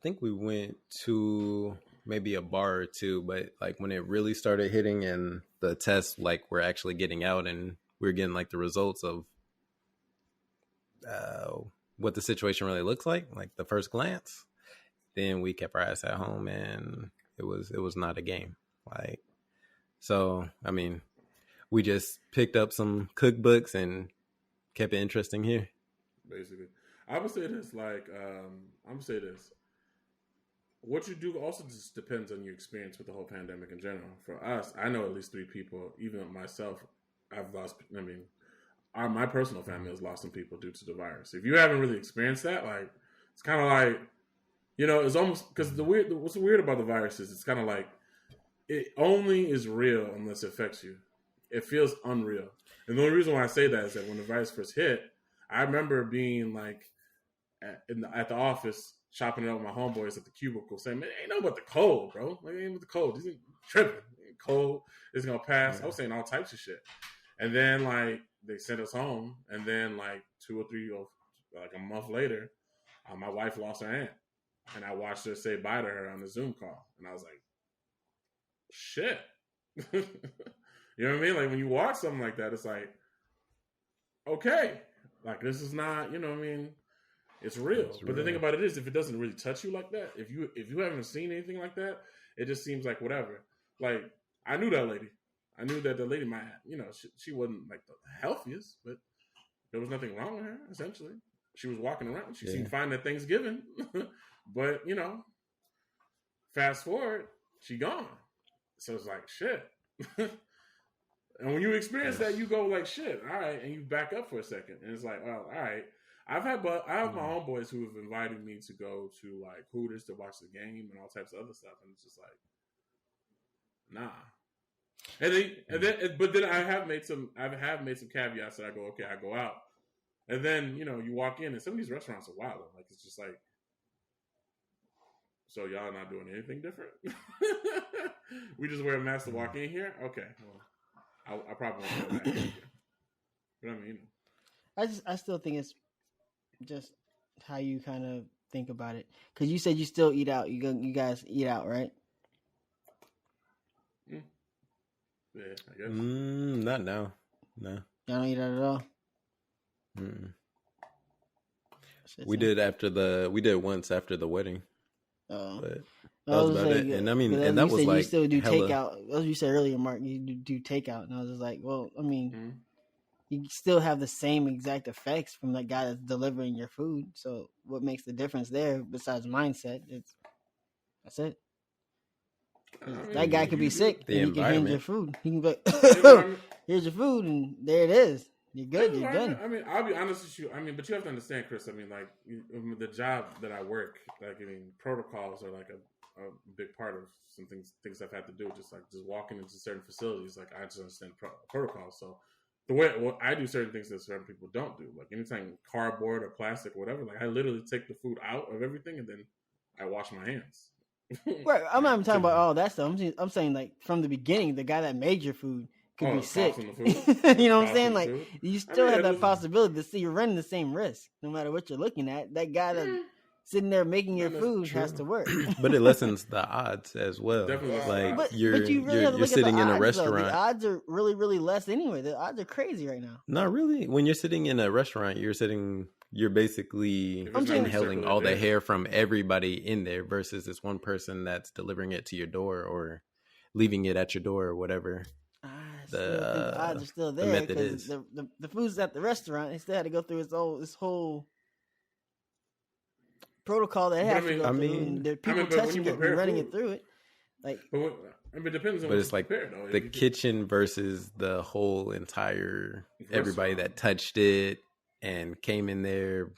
think we went to maybe a bar or two, but like when it really started hitting and the tests like were actually getting out and we were getting like the results of what the situation really looks like the first glance, then we kept our ass at home and it was not a game. Like, so, I mean, we just picked up some cookbooks and kept it interesting here. Basically. I would say this, like, I'm going to say this. What you do also just depends on your experience with the whole pandemic in general. For us, I know at least 3 people, even myself, I've lost, my personal family has lost some people due to the virus. If you haven't really experienced that, like, it's kind of like, it's almost, because what's weird about the virus is it's kind of like, it only is real unless it affects you. It feels unreal. And the only reason why I say that is that when the virus first hit, I remember being like at the office, chopping it up with my homeboys at the cubicle, saying, "Man, ain't nothing but the cold, bro. Like, ain't with the cold. This ain't tripping. Ain't cold. It's gonna pass." Yeah. I was saying all types of shit, and then like they sent us home, and then like 2 or 3 or like a month later, my wife lost her aunt, and I watched her say bye to her on the Zoom call, and I was like, "Shit." You know what I mean? Like when you watch something like that, it's like, okay, like this is not, you know what I mean? It's real. But the thing about it is, if it doesn't really touch you like that, if you haven't seen anything like that, it just seems like whatever. Like I knew that lady. I knew that the lady might, she wasn't like the healthiest, but there was nothing wrong with her. Essentially, she was walking around. She seemed fine at Thanksgiving, but fast forward, she gone. So it's like shit. And when you experience that, you go like shit. All right, and you back up for a second, and it's like, well, all right. I have my homeboys who have invited me to go to like Hooters to watch the game and all types of other stuff, and it's just like, nah. But then I have made some caveats that I go, okay, I go out, and then you walk in and some of these restaurants are wild. Like it's just like, so y'all not doing anything different? We just wear a mask to walk in here. Okay, well, I probably won't wear a mask again. But I mean, I still think it's just how you kind of think about it, because you said you still eat out. You guys eat out, right? Yeah, I guess. Not now. No, y'all don't eat out at all. We did once after the wedding. But that was about it. And I mean, and that was like you still do hella... takeout. As you said earlier, Mark, you do takeout, and I was just like, well, I mean, you still have the same exact effects from that guy that's delivering your food. So what makes the difference there besides mindset? That's it. That guy could be sick and he can hand your food. He can be like, here's your food, and there it is. You're good. You're done. I mean, I'll be honest with you. I mean, but you have to understand, Chris. I mean, like the job that I work, like I mean, protocols are like a big part of some things I've had to do. Just walking into certain facilities, like I just understand protocols. So the way I do certain things that certain people don't do, like anytime cardboard or plastic or whatever, like I literally take the food out of everything and then I wash my hands. Right. I'm not even talking about all that stuff. I'm saying like from the beginning, the guy that made your food could be sick. You know what I'm saying? Like you still have that possibility to see you're running the same risk no matter what you're looking at. That guy that's sitting there making your food has to work. But it lessens the odds as well. Definitely. Like but you really have to you're sitting in a restaurant. Though. The odds are really, really less anyway. The odds are crazy right now. Not really. When you're sitting in a restaurant, you're basically inhaling all the hair from everybody in there versus this one person that's delivering it to your door or leaving it at your door or whatever. The odds are still there because the food's at the restaurant. They still had to go through this whole protocol that they have to go through. And there are people touching it and running it through it. Like, it depends on. But it's like the kitchen versus the whole entire everybody that touched it and came in there,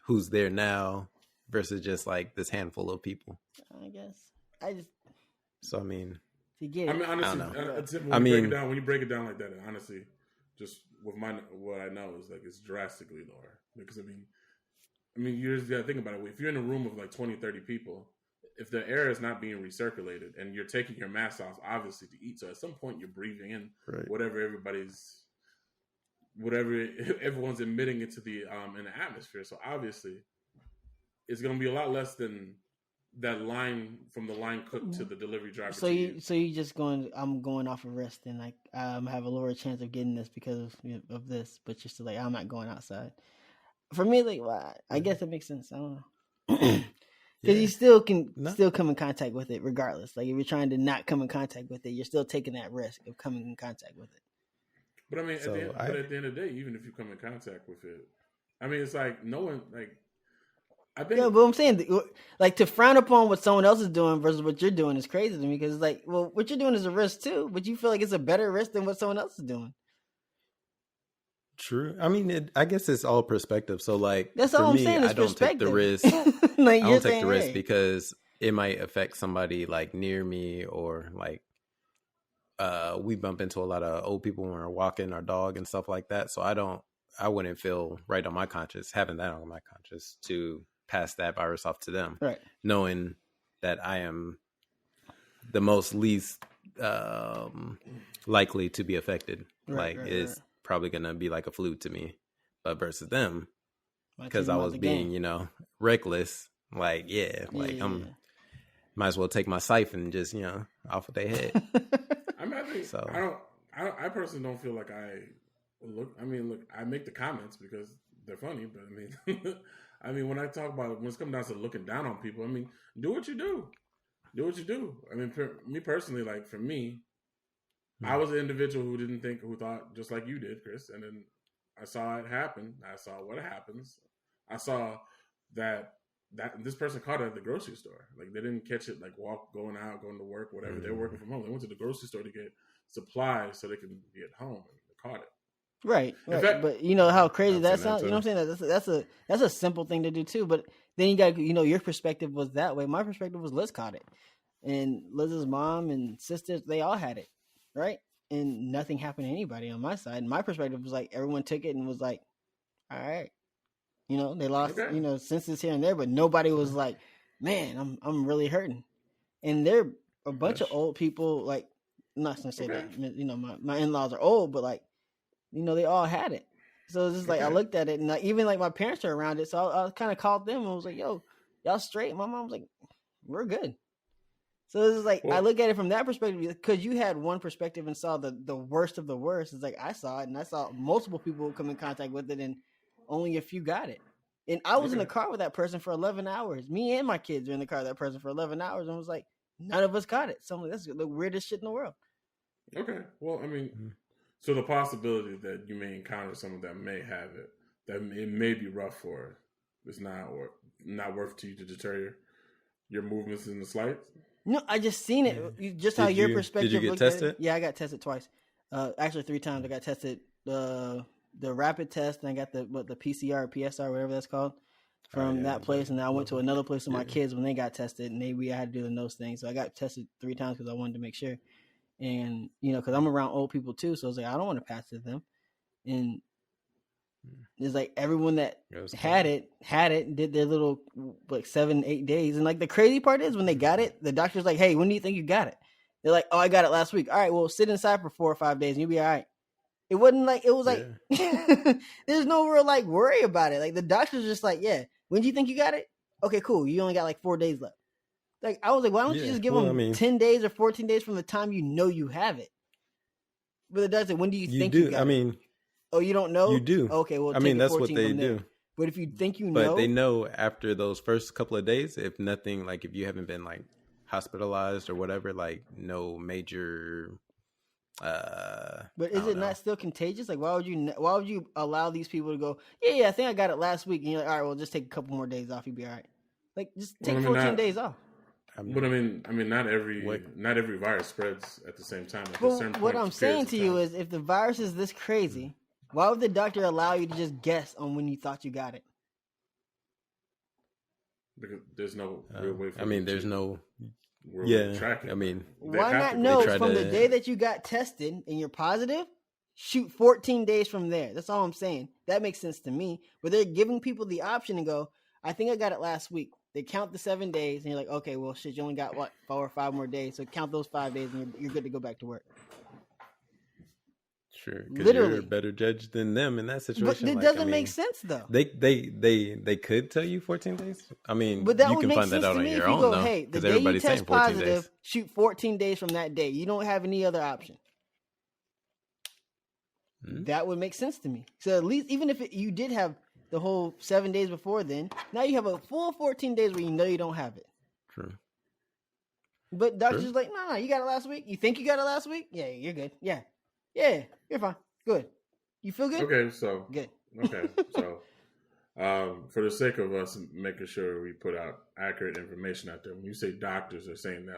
who's there now, versus just like this handful of people. I guess So I mean. I mean, honestly, when you break it down like that, honestly, just with what I know is like it's drastically lower. Because I mean, you just gotta think about it. If you're in a room of like 20, 30 people, if the air is not being recirculated and you're taking your mask off, obviously to eat, so at some point you're breathing in whatever everyone's emitting into the in the atmosphere. So obviously, it's gonna be a lot less than that line from the line cook to the delivery driver. So you just going? I'm going off of risk, and like have a lower chance of getting this because of this. But you're still like, I'm not going outside. For me, like, well, I guess it makes sense. I don't know because you still can still come in contact with it regardless. Like if you're trying to not come in contact with it, you're still taking that risk of coming in contact with it. But I mean, at the end of the day, even if you come in contact with it, I mean, it's like no one like. I think, yeah, but I'm saying, like, to frown upon what someone else is doing versus what you're doing is crazy to me because, like, well, what you're doing is a risk too, but you feel like it's a better risk than what someone else is doing. True. I mean, I guess it's all perspective. So, like, that's all I'm saying. I don't take the risk. Like, I don't take the risk because it might affect somebody like near me or like we bump into a lot of old people when we're walking our dog and stuff like that. So I wouldn't feel right on my conscience having that on my conscience to pass that virus off to them, right? Knowing that I am the most least likely to be affected. It's probably gonna be like a flu to me, but versus them, because I was being, reckless. Like, might as well take my siphon and just, off of their head. I personally don't feel like I make the comments because they're funny, but I mean, when I talk about it, when it's come down to looking down on people, I mean, do what you do. Do what you do. I mean, me personally, like for me, I was an individual who thought just like you did, Chris. And then I saw it happen. I saw what happens. I saw that this person caught it at the grocery store. Like they didn't catch it, like going to work, whatever. They were working from home. They went to the grocery store to get supplies so they could be at home and they caught it. Right. Fact, but you know how crazy that sounds. You know what I'm saying? That's a simple thing to do too. But then you got, your perspective was that way. My perspective was Liz caught it, and Liz's mom and sisters, they all had it, right? And nothing happened to anybody on my side. And my perspective was like everyone took it and was like, all right, they lost, senses here and there, but nobody was like, man, I'm really hurting. And they're a bunch of old people. Like, I'm not gonna say that, my in-laws are old, but like. They all had it. So it's just like, I looked at it and even like my parents are around it. So I kind of called them and was like, yo, y'all straight? My mom was like, we're good. So it's just like, I look at it from that perspective because you had one perspective and saw the worst of the worst. It's like, I saw it and I saw multiple people come in contact with it and only a few got it. And I was in the car with that person for 11 hours. Me and my kids were in the car with that person for 11 hours. And was like, none of us got it. So I'm like, that's the weirdest shit in the world. Okay. Well, I mean, so the possibility that you may encounter someone that may have it, that it may be rough for, is not worth to you to deter your movements in the slightest? No, I just seen it. Just how your perspective did you get tested? Yeah, I got tested twice. Actually 3 times. I got tested the rapid test, and I got the PCR, PSR, whatever that's called, from that place. And then I went to another place with my kids when they got tested, and I had to do the nose thing. So I got tested 3 times because I wanted to make sure. And, because I'm around old people too. So I was like, I don't want to pass to them. And it's like everyone that had it, did their little 7-8 days. And like the crazy part is when they got it, the doctor's like, hey, when do you think you got it? They're like, oh, I got it last week. All right, well, sit inside for 4 or 5 days and you'll be all right. It wasn't like, it was like, there's no real worry about it. Like the doctor's just like, yeah, when do you think you got it? Okay, cool. You only got 4 days left. Like, I was like, why don't you just give them 10 days or 14 days from the time you have it? But the doctor said, when do you think you got it? Oh, you don't know? You do. Okay, well, that's what they do. But if you think But they know after those first couple of days, if nothing, if you haven't been hospitalized or whatever, no major. But is it not still contagious? Why would you allow these people to go? Yeah, I think I got it last week. And you're like, all right, well, just take a couple more days off. You'll be all right. Just take 14 days off. But I mean, not every virus spreads at the same time. What I'm saying to you is, if the virus is this crazy, why would the doctor allow you to just guess on when you thought you got it? Because there's no real way. There's no. Tracking. Why not know from the day that you got tested and you're positive? Shoot 14 days from there. That's all I'm saying. That makes sense to me. But they're giving people the option to go, I think I got it last week. They count the 7 days and you're like, okay, well, shit, you only got 4 or 5 more days. So count those 5 days and you're good to go back to work. Sure, because you're a better judge than them in that situation. But it doesn't make sense, though. They could tell you 14 days. But that you would can make find sense that out to on me your if you own, go, though. hey, the day everybody's you test 14 positive, days. shoot 14 days from that day. You don't have any other option. That would make sense to me. So at least, even if you did have the whole 7 days before then, now you have a full 14 days where you don't have it. True. But doctor's like, no, you got it last week? You think you got it last week? Yeah, you're good. Yeah, you're fine. Good. You feel good? Okay, so. Good. Okay, so for the sake of us making sure we put out accurate information out there, when you say doctors are saying that,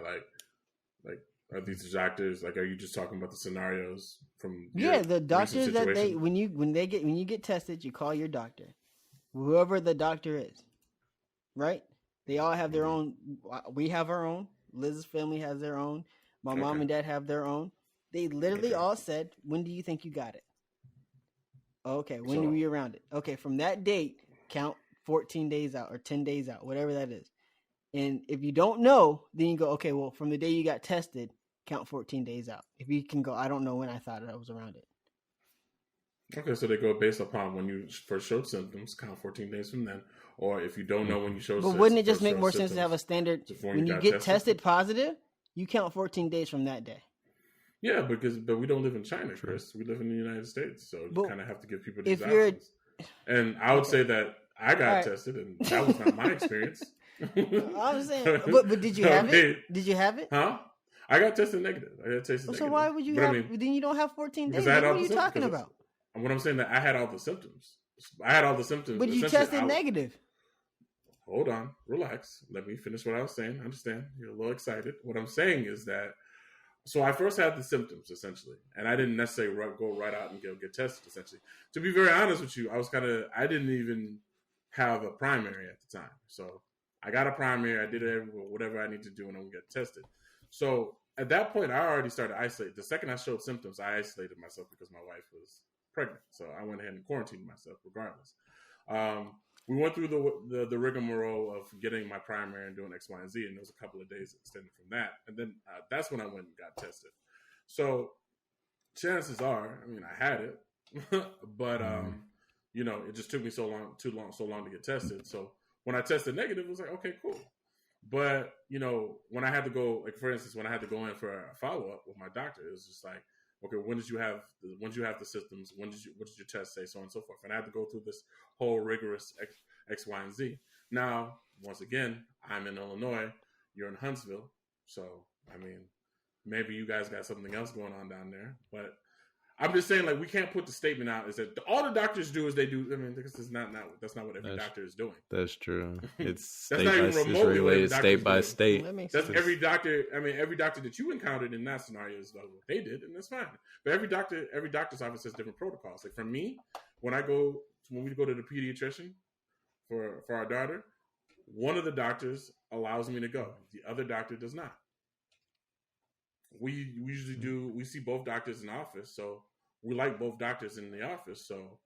are these doctors, are you just talking about the scenarios from the doctors that when you get tested, you call your doctor, whoever the doctor is, right? They all have their own. We have our own. Liz's family has their own. My mom and dad have their own. They literally all said, when do you think you got it? Okay, when were you around it? Okay, from that date, count 14 days out or 10 days out, whatever that is. And if you don't know, then you go, okay, well, from the day you got tested, count 14 days out. If you can go, I don't know when I thought I was around it. Okay, so they go based upon when you first showed symptoms, count 14 days from then. Or if you don't know when you showed symptoms. But wouldn't it just make more sense to have a standard, when you get tested positive, you count 14 days from that day? Yeah, but we don't live in China, Chris. We live in the United States, so you kind of have to give people these options. And I would say that I got tested, and that was not my experience. I'm saying, but did you have it? Did you have it? Huh? I got tested negative. So why would you then you don't have 14 days? What are you talking about? What I'm saying, that I had all the symptoms. But you tested negative. Hold on, relax. Let me finish what I was saying. I understand you're a little excited. What I'm saying is that. So I first had the symptoms, essentially, and I didn't necessarily go right out and get tested, essentially. To be very honest with you, I didn't even have a primary at the time. So I got a primary, I did whatever I need to do, and then we got tested. So at that point, I already started isolating. The second I showed symptoms, I isolated myself because my wife was pregnant. So I went ahead and quarantined myself regardless. We went through the rigmarole of getting my primary and doing X, Y, and Z, and there was a couple of days extended from that. And then that's when I went and got tested. So chances are, I had it, but it just took me so long to get tested. So when I tested negative, it was like, okay, cool. But when I had to go, for instance, when I had to go in for a follow up with my doctor, it was just like, okay, when did you have the symptoms? What did your test say? So on and so forth. And I had to go through this whole rigorous X, Y, and Z. Now, once again, I'm in Illinois. You're in Huntsville. So, I mean, maybe you guys got something else going on down there. But I'm just saying, like, we can't put the statement out is that all the doctors do is they do. I mean, because that's not what every doctor is doing. That's true. It's that's not even remotely regulated state by state. That's every doctor. I mean, every doctor that you encountered in that scenario is like what they did, and that's fine. But every doctor's office has different protocols. Like for me, when we go to the pediatrician for our daughter, one of the doctors allows me to go. The other doctor does not. We usually we see both doctors in the office, so we like both doctors in the office. So,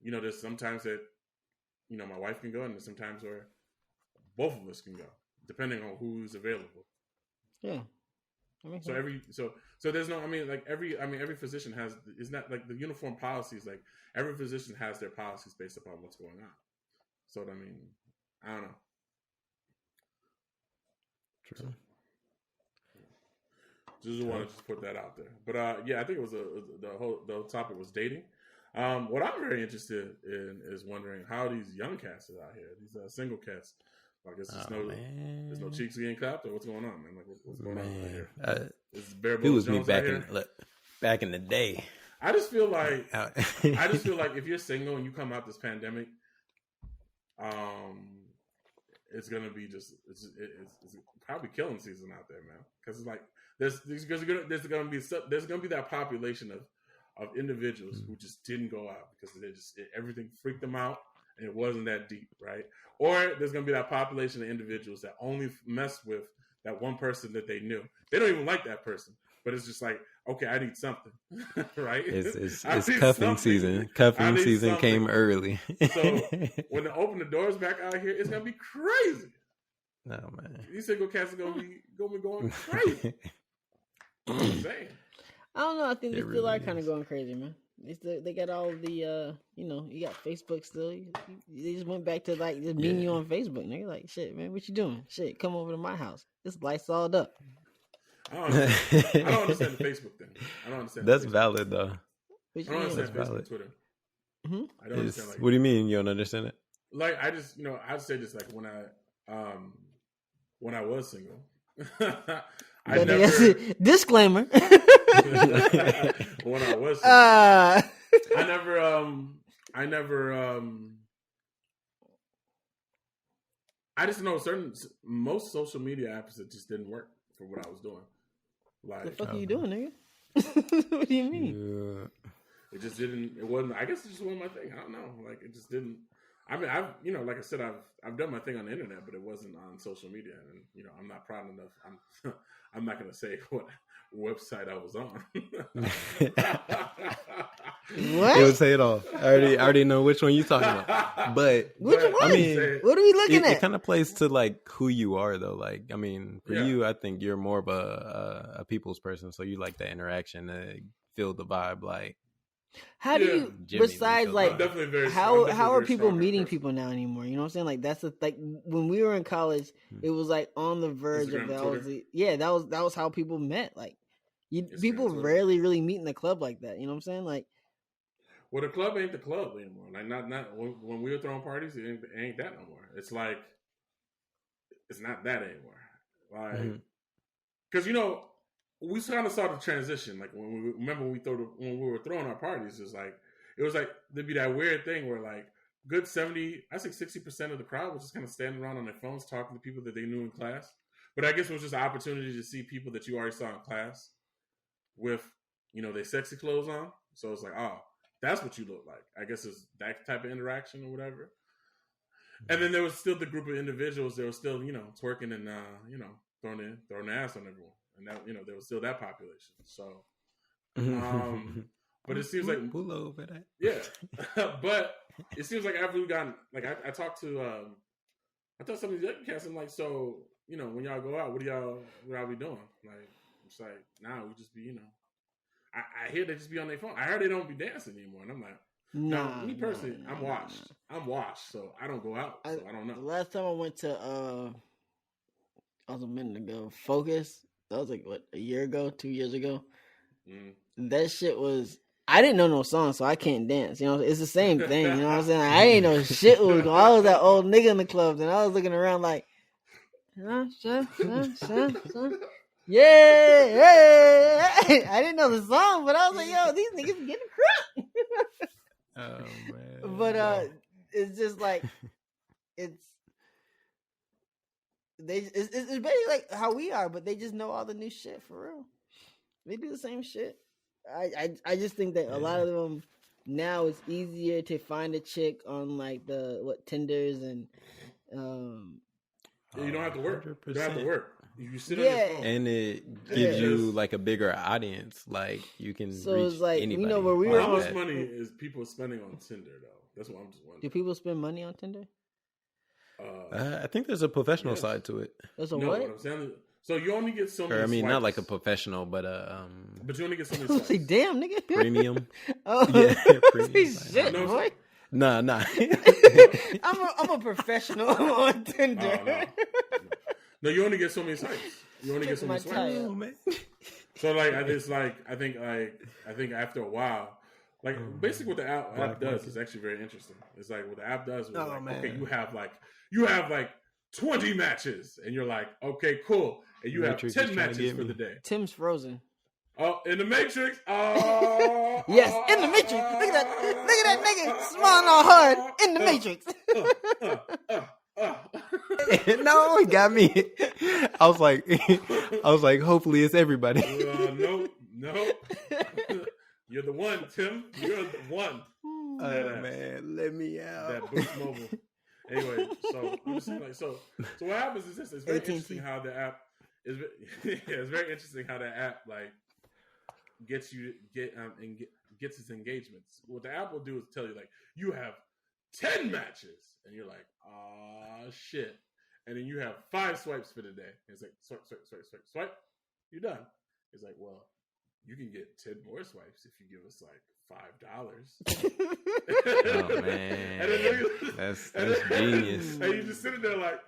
there's sometimes that, my wife can go, and there's sometimes where both of us can go, depending on who's available. Yeah. So there's no, every physician has, it's not like the uniform policies, like every physician has their policies based upon what's going on. So, I don't know. True. Just wanted to put that out there, but I think it was the topic was dating. What I'm very interested in is wondering how these young cats are out here, these single cats. I guess there's no cheeks getting clapped, or what's going on, man? Like what's going on out here? It was me back in the day. I just feel like if you're single and you come out this pandemic, it's gonna be it's probably killing season out there, man. Because it's like there's gonna be that population of individuals who just didn't go out because everything freaked them out and it wasn't that deep, right? Or there's gonna be that population of individuals that only messed with that one person that they knew. They don't even like that person, but it's just like, okay, I need something, right? It's cuffing season. Cuffing season came early. So when they open the doors back out here, it's gonna be crazy. No, man. These single cats are gonna be going crazy. I'm saying. I don't know. I think they still are kind of going crazy, man. They got all the, you got Facebook still. They just went back to like just meeting you on Facebook. And they're like, shit, man, what you doing? Shit, come over to my house. This light's all up. I don't understand the Facebook thing. I don't understand. That's valid though. I don't understand Facebook, Twitter. Mm-hmm. I don't understand. Like, what do you mean you don't understand it? Like I just, I'd say this like when I was single. Disclaimer. When I was single, I just know most social media apps that just didn't work for what I was doing. Like, what the fuck are you doing, nigga? What do you mean? It just didn't. It wasn't. I guess it just wasn't my thing. I don't know. Like it just didn't. I mean, like I said, I've done my thing on the internet, but it wasn't on social media, and I'm not proud enough. I'm not gonna say what website I was on. What? It would say it all. I already know which one you're talking about. But which one? I mean, what are we looking at? It kind of plays to like who you are, though. Like, I mean, for you, I think you're more of a people's person, so you like the interaction, feel the vibe, like. How do you, besides like, how are people meeting people now anymore? You know what I'm saying? Like that's like when we were in college, it was like on the verge of that was how people met. Like people rarely really meet in the club like that. You know what I'm saying? Like, well, the club ain't the club anymore. Like not when we were throwing parties, it ain't that no more. It's like it's not that anymore. Like because we kind of saw the transition. Like when we were throwing our parties, it was like there'd be that weird thing where like good 60% of the crowd was just kind of standing around on their phones talking to people that they knew in class. But I guess it was just an opportunity to see people that you already saw in class with, their sexy clothes on. So it's like, oh, that's what you look like. I guess it's that type of interaction or whatever. And then there was still the group of individuals that were still, twerking and throwing ass on everyone. And that, there was still that population. So, but it seems like, but it seems like I've really gotten, like, I talked to, I thought some of these other cats, I'm like, so, when y'all go out, what y'all be doing? Like, it's like, nah, we just be, I hear they just be on their phone. I heard they don't be dancing anymore. And I'm like, me personally, I'm washed. I'm washed, so I don't go out. So I don't know. The last time I went to, I was a minute ago, Focus. That was like, what, a year ago, 2 years ago? That shit was I didn't know no song, so I can't dance. You know, it's the same thing. You know what I'm saying? I ain't know shit was going. I was that old nigga in the clubs, and I was looking around like, yeah. I didn't know the song, but I was like, yo, these niggas getting crunk. Oh man. But it's just like it's basically like how we are, but they just know all the new shit for real. They do the same shit. I just think that a lot of them now it's easier to find a chick on like the Tinders and you don't have to work. 100%. You don't have to work. You sit on your phone, and it gives you like a bigger audience. Like you can reach it's like anybody. you know where we were. How much money is people spending on Tinder though? That's what I'm just wondering. Do people spend money on Tinder? I think there's a professional side to it. There's a no, what? what I'm saying is, so you only get so many. I mean, swipes, not like a professional, but but you only get so many. I was like, damn, nigga. Premium. Oh, Yeah, premium. shit, No, boy. Nah. I'm a professional on Tinder. No, you only get so many swipes. You only get so many swipes. Oh, man. So like, I think after a while, like basically what the app does is actually very interesting. It's like what the app does is okay, you have like 20 matches, and you're like, okay, cool, and you have 10 matches for the day. Tim's frozen. Oh, in the Matrix. Oh, yes, in the Matrix. Look at that nigga smiling all hard in the Matrix. No, he got me. I was like, hopefully it's everybody. No. You're the one, Tim. You're the one. Oh man, let me out. That Boost Mobile. Anyway, so I'm just saying, like, so what happens is this. It's very interesting how the app is. It's very interesting how the app like gets its engagements. What the app will do is tell you like you have 10 matches, and you're like, ah, shit. And then you have 5 swipes for the day. It's like, swipe. You're done. It's like, well, you can get 10 more swipes if you give us like $5. Oh, man. That's genius. And you just sitting there like,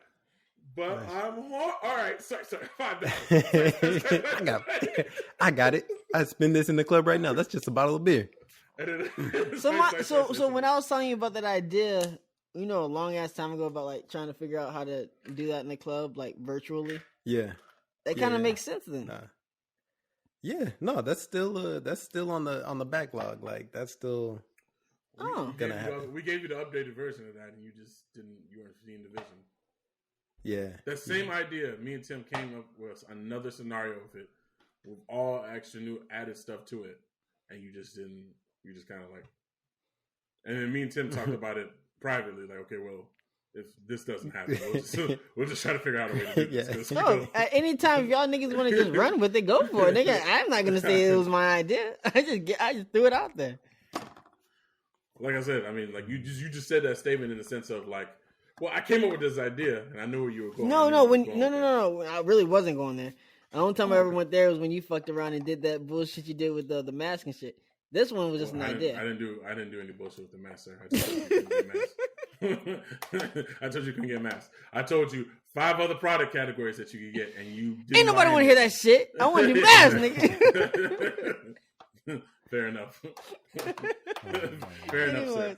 but I'm all right. Sorry, $5. I got it. I spend this in the club right now. That's just a bottle of beer. So when I was telling you about that idea, you know, a long ass time ago about like trying to figure out how to do that in the club, like virtually. Yeah, that kind of makes sense then. Yeah, no, that's still on the backlog. Like that's still gonna happen. We gave you the updated version of that, and you weren't seeing the vision. Yeah, that same idea. Me and Tim came up with another scenario of it, with all extra new added stuff to it, and you just didn't. You just kind of like, and then me and Tim talked about it privately. Like, okay, well, if this doesn't happen, we'll just try to figure out a way to do this. No, at any time, if y'all niggas want to just run with it, go for it, nigga. I'm not gonna say it was my idea. I just threw it out there. Like I said, I mean, like you just said that statement in the sense of like, well, I came up with this idea, and I knew where you were going. No. I really wasn't going there. The only time I ever went there was when you fucked around and did that bullshit you did with the mask and shit. This one was just an idea. I didn't do any bullshit with the mask, sir. I told you couldn't get mask. I told you couldn't get mask. I told you 5 other product categories that you could get, and you didn't. Ain't nobody want to hear that shit. I want to do mask, nigga. Fair enough. Fair enough, sir.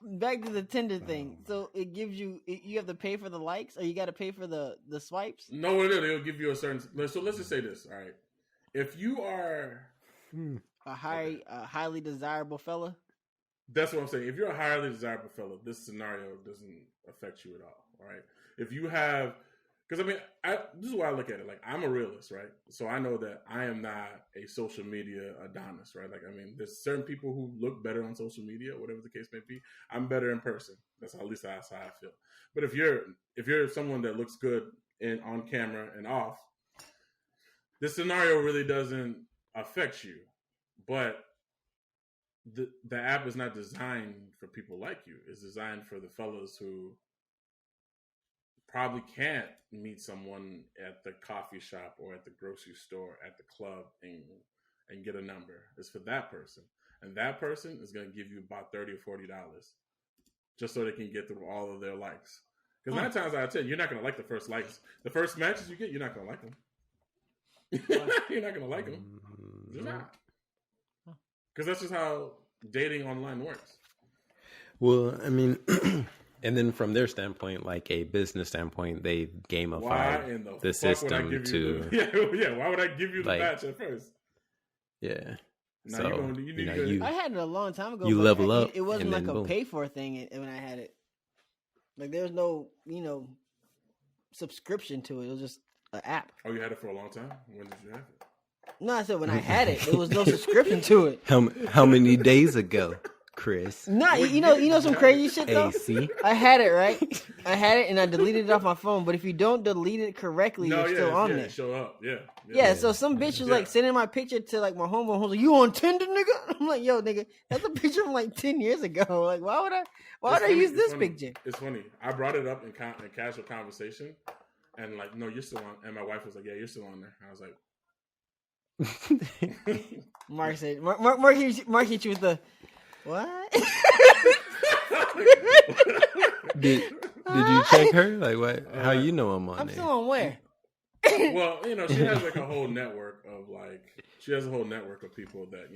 Back to the Tinder thing. So it gives you have to pay for the likes, or you got to pay for the swipes. No, it'll give you a certain. So let's just say this. All right, if you are a highly desirable fella. That's what I'm saying. If you're a highly desirable fella, this scenario doesn't affect you at all. All right. If you have, because I mean, this is why I look at it. Like, I'm a realist, right? So I know that I am not a social media Adonis, right? Like, I mean, there's certain people who look better on social media, whatever the case may be. I'm better in person. That's how I feel. But if you're someone that looks good on camera and off, this scenario really doesn't affect you. But the app is not designed for people like you. It's designed for the fellas who probably can't meet someone at the coffee shop or at the grocery store, at the club, and get a number. It's for that person. And that person is going to give you about $30 or $40 just so they can get through all of their likes. Because 9 times out of 10, you're not going to like the first likes. The first matches you get, you're not going to like them. You're not going to like them. You're not. Because that's just how dating online works. Well, I mean, and then from their standpoint, like a business standpoint, they gamified the system to. Yeah. Why would I give you the match at first? Yeah. Now so I had it a long time ago. You level up. It wasn't like a boom. pay for thing when I had it. Like there was no, subscription to it. It was just an app. Oh, you had it for a long time? When did you have it? No, I said when I had it, there was no subscription to it. How many days ago, Chris? Nah, you know some crazy shit though. AC? I had it, right? I had it and I deleted it off my phone. But if you don't delete it correctly, you're still on there. Show up. Yeah. So some bitch was like sending my picture to like my homeboy. Like, you on Tinder, nigga? I'm like, yo, nigga, that's a picture from like 10 years ago. Like, why would I use this picture? It's funny. I brought it up in casual conversation, and like, no, you're still on. And my wife was like, yeah, you're still on there. I was like. Mark said, Mark hit you with the what? Did you check her? Like what? How you know I'm on I'm there? still on where? Well, she has like a whole network of people that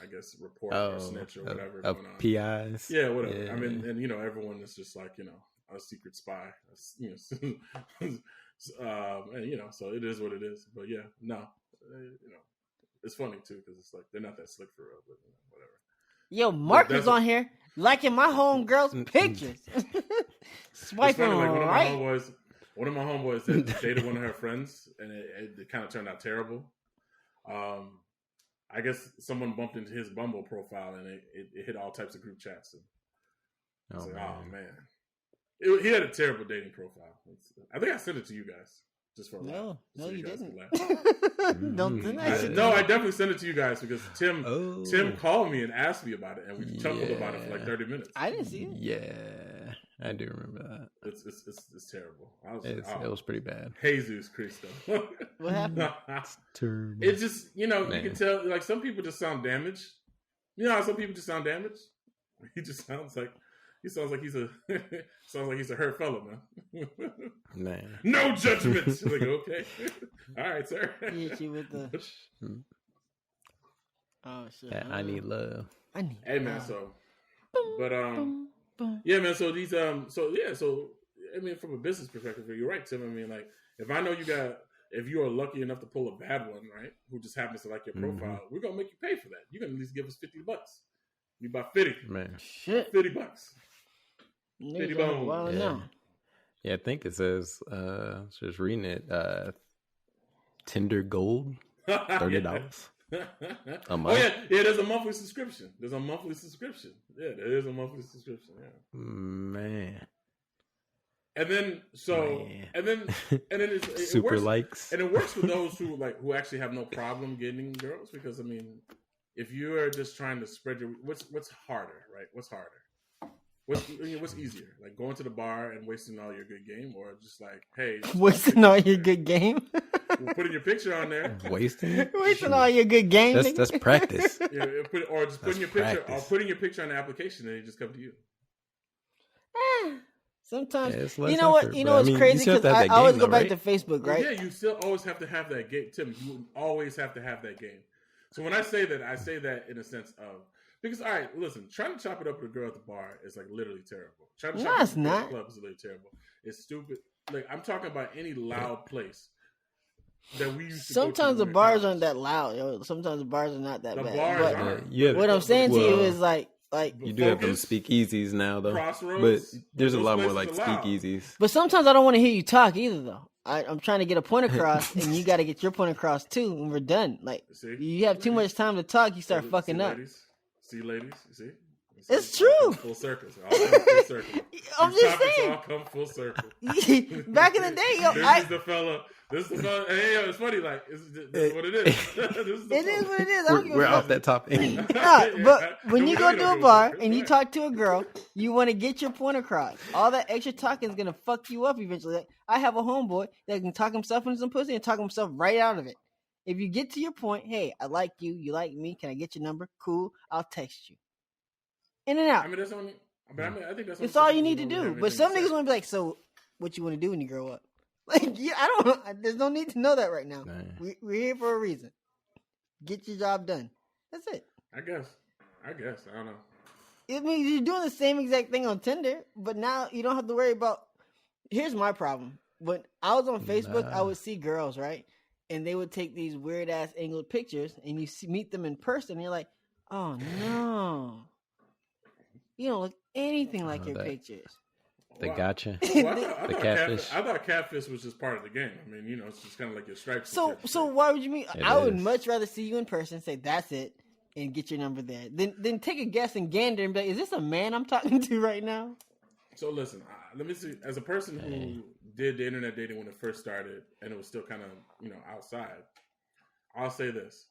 I guess report or snitch or whatever of going on. PIs. Yeah, whatever. Yeah. I mean, and everyone is just like a secret spy. And so it is what it is. But yeah, no. It's funny too because it's like they're not that slick for real, but whatever. Yo, Mark is on here liking my homegirl's pictures. Swiping right. One of my homeboys that dated one of her friends, and it kind of turned out terrible. I guess someone bumped into his Bumble profile, and it hit all types of group chats. And I was man. He had a terrible dating profile. I think I sent it to you guys. Just for a laugh. No, you didn't. Don't do that. No, I definitely sent it to you guys because Tim called me and asked me about it, and we chuckled about it for like 30 minutes. I didn't see it. Yeah, I do remember that. It's terrible. It was pretty bad. Jesus Cristo. What happened? It's terrible. It just you can tell like some people just sound damaged. You know how some people just sound damaged? He just sounds like he's a hurt fellow, man. No judgment. Like, okay. All right, sir. Hit you with the oh shit. I need love. Hey man, so yeah, man, so these so I mean from a business perspective, you're right, Tim. I mean, like if you are lucky enough to pull a bad one, right, who just happens to like your profile, we're gonna make you pay for that. You're gonna at least give us $50. You buy 50. Man. Shit. $50. Yeah, I think it says just reading it, Tinder Gold, $30 a month. Oh yeah, there's a monthly subscription. Yeah, there is a monthly subscription. Yeah, man. And then it's super works, likes, and it works for those who actually have no problem getting girls because I mean, if you are just trying to spread your what's harder, right? What's harder? What's easier? Like going to the bar and wasting all your good game, or just like, hey, wasting all your good game? Putting your picture on there, wasting all your good game. That's practice. Yeah, putting your picture on the application, and it just come to you. Sometimes you know what? You know what's crazy because I always go back to Facebook, right? Yeah, you still always have to have that game, Tim. You always have to have that game. So when I say that in a sense of. Because, all right, listen, trying to chop it up with a girl at the bar is, like, literally terrible. Trying to chop it up with a club is literally terrible. It's stupid. Like, I'm talking about any loud place that we used to sometimes go to the bars aren't that loud. Yo. Sometimes the bars are not that bad. Bars aren't. What I'm saying to you is, like you do have those speakeasies now, though. Crossroads, but there's a lot more, like, speakeasies. But sometimes I don't want to hear you talk either, though. I'm trying to get a point across, and you got to get your point across, too, and we're done. Like, you have too much time to talk, you start fucking up. See, ladies, you see? It's true. Full circle. All come full circle. I'm just saying. All come full circle. Back in the day, This is the fella. Hey, it's funny. Like, this is what it is. It is what it is. We're off that topic. But when you go to a bar and you talk to a girl, you want to get your point across. All that extra talking is gonna fuck you up eventually. Like, I have a homeboy that can talk himself into some pussy and talk himself right out of it. If you get to your point, hey, I like you, you like me, can I get your number? Cool, I'll text you. In and out. I mean, that's only. But I mean, I think that's. It's all you need to do. But some niggas want to be like, so, what you want to do when you grow up? Like, yeah, I don't. There's no need to know that right now. We're here for a reason. Get your job done. That's it. I guess. I don't know. It means you're doing the same exact thing on Tinder, but now you don't have to worry about. Here's my problem. When I was on Facebook, I would see girls, right? And they would take these weird ass angled pictures, and you meet them in person, and you're like, oh no, you don't look anything like your pictures. They gotcha. The catfish. I thought catfish was just part of the game. I mean, it's just kind of like your stripes. So why would you mean? I would much rather see you in person, say that's it, and get your number there. Then take a guess and gander and be like, is this a man I'm talking to right now? So listen, let me see. As a person who did the internet dating when it first started, and it was still kind of outside, I'll say this: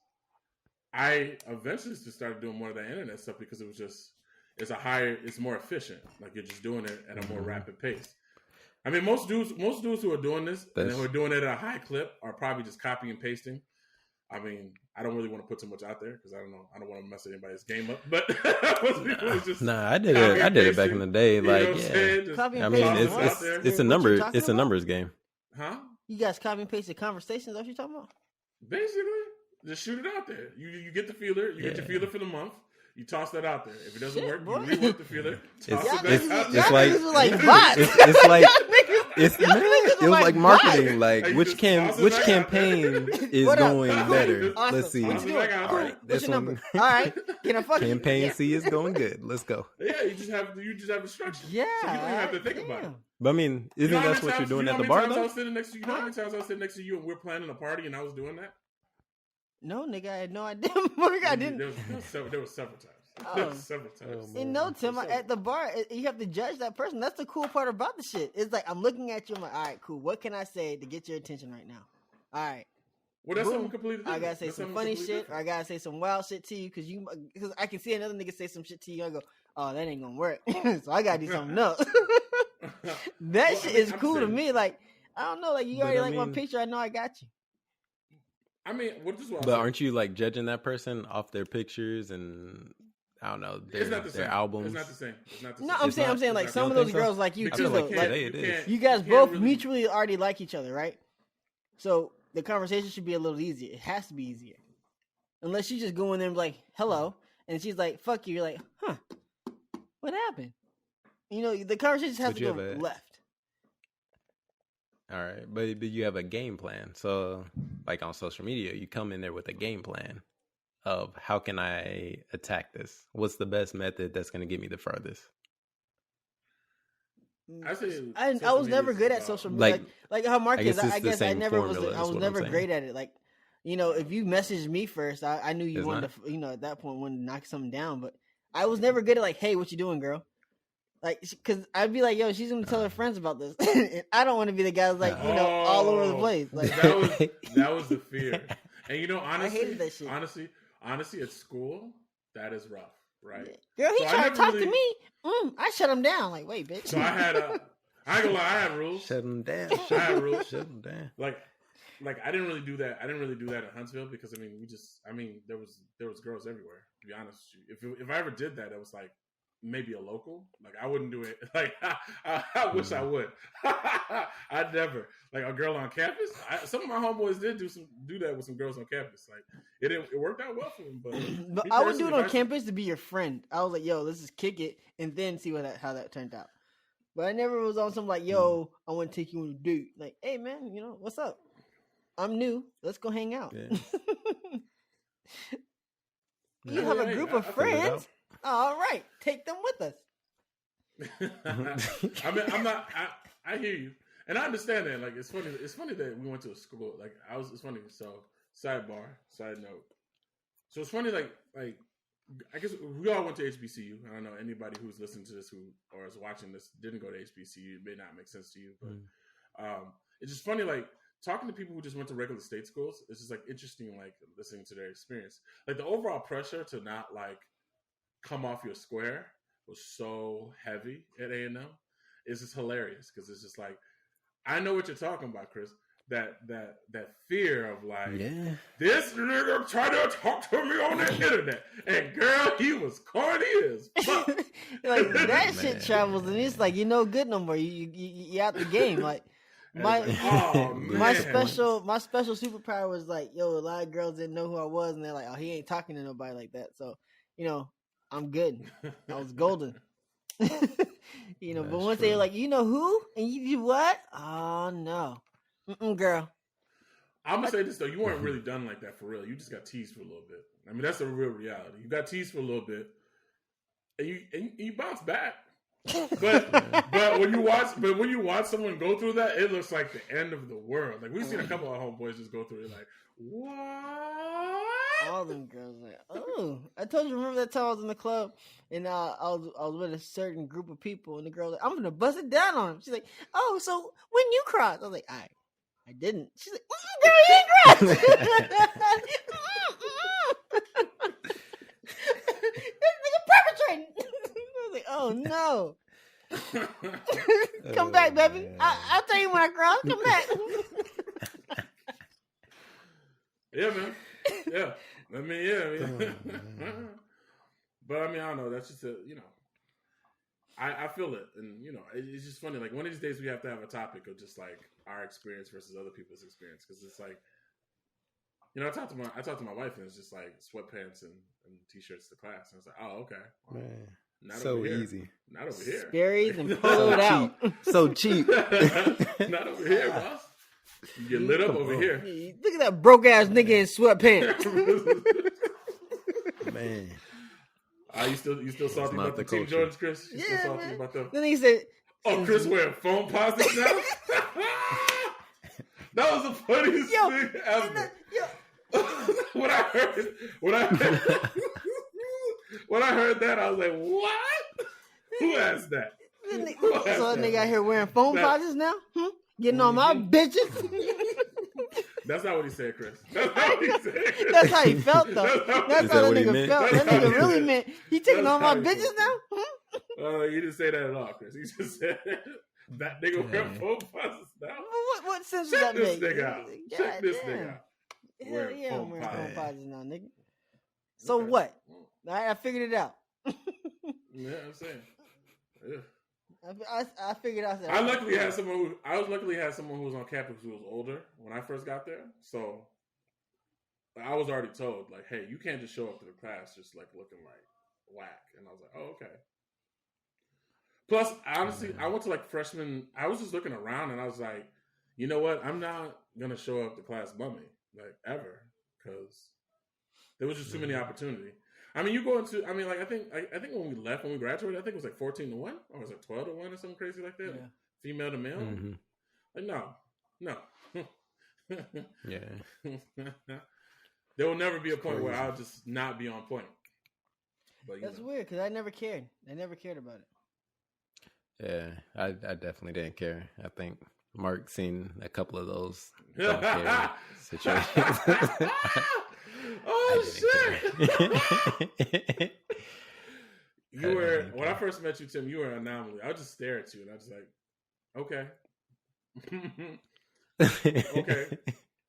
I eventually just started doing more of that internet stuff because it was just it's more efficient. Like you're just doing it at a more rapid pace. I mean, most dudes who are doing this and who are doing it at a high clip are probably just copying and pasting. I mean, I don't really want to put too much out there because I don't know. I don't want to mess anybody's game up. But most people is just I did it back in the day. Like, I mean, it's a number. It's a numbers game. Huh? You guys copy and paste the conversations. That's what you're talking about? Basically, just shoot it out there. You get the feeler. You get your feeler for the month. You toss that out there. If it doesn't work, you rework the feeler. It's like bots. It's like it was like marketing. Like which campaign is going better? Awesome. Let's see. All right, what's your number? All right, can I fuck campaign C is going good. Let's go. Yeah, you just have instructions. Yeah, so you don't have to think about it. But I mean, isn't that what you're doing at the bar though? I was sitting next to you. How many times I was sitting next to you and we're planning a party and I was doing that? No, nigga, I had no idea. I didn't. There was several times. Several times. Tim, at the bar, you have to judge that person. That's the cool part about the shit. It's like I'm looking at you. I'm like, all right, cool. What can I say to get your attention right now? All right. Well, that's something completely different. I gotta say some funny shit, or I gotta say some wild shit to you because I can see another nigga say some shit to you. I go, oh, that ain't gonna work. So I gotta do something else. That shit is cool to me. Like I don't know, like you already like my picture. I know I got you. I mean, but aren't you like judging that person off their pictures and I don't know their albums? It's not the same. No, I'm saying like some of those girls like you too. Like you guys both mutually already like each other, right? So the conversation should be a little easier. It has to be easier, unless you just go in there and be like, "Hello," and she's like, "Fuck you." You're like, "Huh? What happened?" The conversation has to go left. All right, but you have a game plan. So, like on social media, you come in there with a game plan of how can I attack this? What's the best method that's going to get me the furthest? I was never good at social media. Like how Marcus, I guess I never was. I was never great at it. Like, if you messaged me first, I knew you wanted to. At that point, wanted to knock something down. But I was never good at like, hey, what you doing, girl? Like, because I'd be like, yo, she's gonna tell her friends about this, and I don't want to be the guy who's like, all over the place. Like that was the fear. And honestly, I hated that shit. Honestly, at school, that is rough, right? Yeah. Girl, he tried to talk to me. I shut him down. Like, wait, bitch. So I had I ain't gonna lie, I had rules. Shut him down. I had rules. Shut him down. Like I didn't really do that. I didn't really do that in Huntsville because there was girls everywhere. To be honest with you, if I ever did that, it was like. Maybe a local, like I wouldn't do it. Like I wish I would. I'd never like a girl on campus. Some of my homeboys did do that with some girls on campus. Like it worked out well for them. But I would do it on campus to be your friend. I was like, yo, let's just kick it and then see how that turned out. But I never was on something like, yo, I want to take you on a date. Like, hey man, what's up? I'm new. Let's go hang out. Yeah. You have a group of friends. All right, take them with us. I mean, I'm not. I hear you, and I understand that. Like, it's funny. It's funny that we went to a school. Like, it's funny. So, side note. So it's funny. Like, I guess we all went to HBCU. I don't know anybody who's listening to this or is watching this didn't go to HBCU. It may not make sense to you, but it's just funny. Like talking to people who just went to regular state schools. It's just like interesting. Like listening to their experience. Like the overall pressure to not like. Come off your square was so heavy at A&M. It's just hilarious because it's just like I know what you're talking about, Chris. That fear of like this nigga trying to talk to me on the internet, and girl, he was corny as fuck. Like that shit travels, and it's like good no more. You out the game. Like my special superpower was like, yo, a lot of girls didn't know who I was, and they're like, oh, he ain't talking to nobody like that. So. I'm good. I was golden. But That's once true. they were like, you know who? And you do what? Oh, no. Girl. I'm going to say this, though. You weren't really done like that for real. You just got teased for a little bit. I mean, that's the real reality. You got teased for a little bit, and you bounce back. But when you watch someone go through that, it looks like the end of the world. Like, we've seen a couple of homeboys just go through it like, what? All them girls like, oh, I told you. Remember that time I was in the club and I was with a certain group of people, and the girl like, I'm gonna bust it down on him. She's like, oh, so when you crossed, I was like, I didn't. She's like, girl, you ain't crossed. This nigga perpetrating. I was like, oh no. Come back, baby. I'll tell you when I cross. Come back. Yeah, man. Yeah. I mean. But I mean, I don't know. That's just I feel it, and it's just funny. Like, one of these days we have to have a topic of just like our experience versus other people's experience, because it's like, I talked to my wife, and it's just like sweatpants and t-shirts to class, and I was like, oh, okay, well, Man, not so over here. easy. Not over here. Sperry's and poloed out. So cheap. Not over here, boss. You get lit up over here. Look at that broke ass nigga in sweatpants. Man. You still salty about the Team Jordans, Chris? You still salty man. about them? Then he said, "Oh, Chris wearing foam posits now." That was the funniest thing ever. When I heard that, I was like, "What? Who asked that?" So that nigga out here wearing foam posits now? Getting on my bitches? That's not what he said, Chris. That's not what he said. That's how he felt, though. That's how that nigga felt. That nigga really meant, he taking on my bitches now? He didn't say that at all, Chris. He just said, that nigga wearing foam posits now? What sense does that make? Check this nigga out. Hell yeah, I'm wearing foam posits now, nigga. So what? All right, I figured it out. Yeah, I'm saying. Yeah. I figured out that I luckily had someone who was on campus who was older when I first got there. So I was already told, like, hey, you can't just show up to the class just like looking like whack. And I was like, oh, okay. Plus, honestly, I went to like freshman. I was just looking around and I was like, you know what? I'm not gonna show up to class bummy like ever, because there was just too many opportunity. I mean, you go into. I mean, like I think when we graduated, I think it was like 14-1, or was it 12-1 or something crazy like that? Yeah. Female to male. Mm-hmm. Like no. Yeah. There will never be a point where I'll just not be on point. But, that's weird, because I never cared. I never cared about it. Yeah, I definitely didn't care. I think Mark seen a couple of those don't care situations. Oh shit! You were when I first met you, Tim. You were an anomaly. I would just stare at you, and I was like, okay, okay.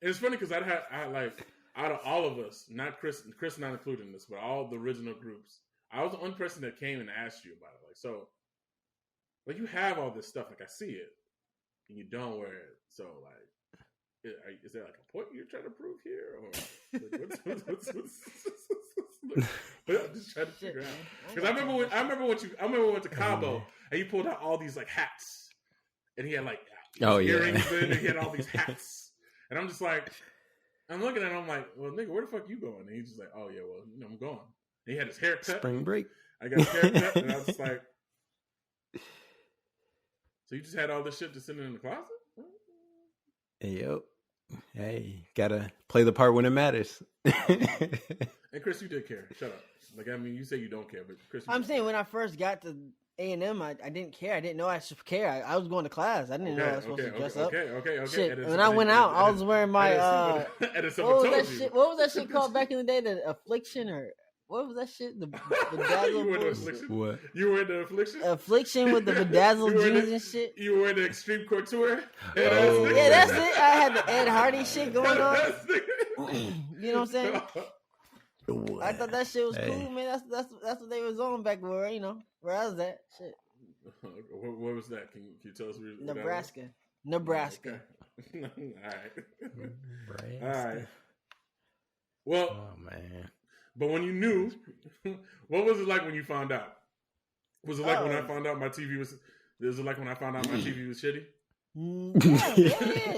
And it's funny because I like out of all of us, not Chris not included in this, but all the original groups, I was the only person that came and asked you about it. Like, so, like, you have all this stuff. Like, I see it, and you don't wear it. So, like. Is there like a point you're trying to prove here, or like, what's I'm just trying to figure out. Because I remember when we went to Cabo and you pulled out all these like hats, and he had like earrings in, and he had all these hats, and I'm just like, I'm looking at him, I'm like, well, nigga, where the fuck you going? And he's just like, oh yeah, well, I'm going. And he had his haircut. Spring break. I got his haircut, and I was just like, so you just had all this shit just sitting in the closet? Yep. Hey, gotta play the part when it matters. And Chris, you did care. Shut up. Like, I mean, you say you don't care, but Chris, I'm saying when I first got to A&M, I didn't care. I didn't know I should care. I was going to class. I didn't know I was supposed to dress up. Okay. Shit. When I went out, I was wearing my what was that shit called back in the day? The Affliction, or what was that shit? The bedazzled. What? You were in the Affliction? Affliction with the bedazzled jeans and shit. You were in the Extreme Couture? Oh. Yeah, that's it. I had the Ed Hardy shit going on. You know what I'm saying? What? I thought that shit was cool, man. That's what they was on back where where I was at. Shit. Where was that? Can you tell us where Nebraska. Okay. All right. Well, oh man. But when you knew, what was it like when you found out? Was it like when I found out my TV was? Was it like when I found out my TV was shitty? Yeah.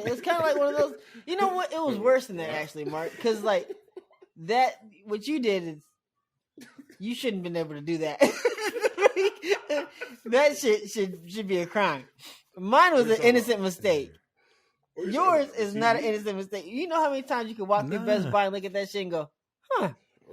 It's kind of like one of those. You know what? It was worse than that actually, Mark. Because like that, what you did is you shouldn't have been able to do that. That shit should be a crime. Mine was an innocent mistake. Yours is not an innocent mistake. You know how many times you can walk through Best Buy and look at that shit and go, huh?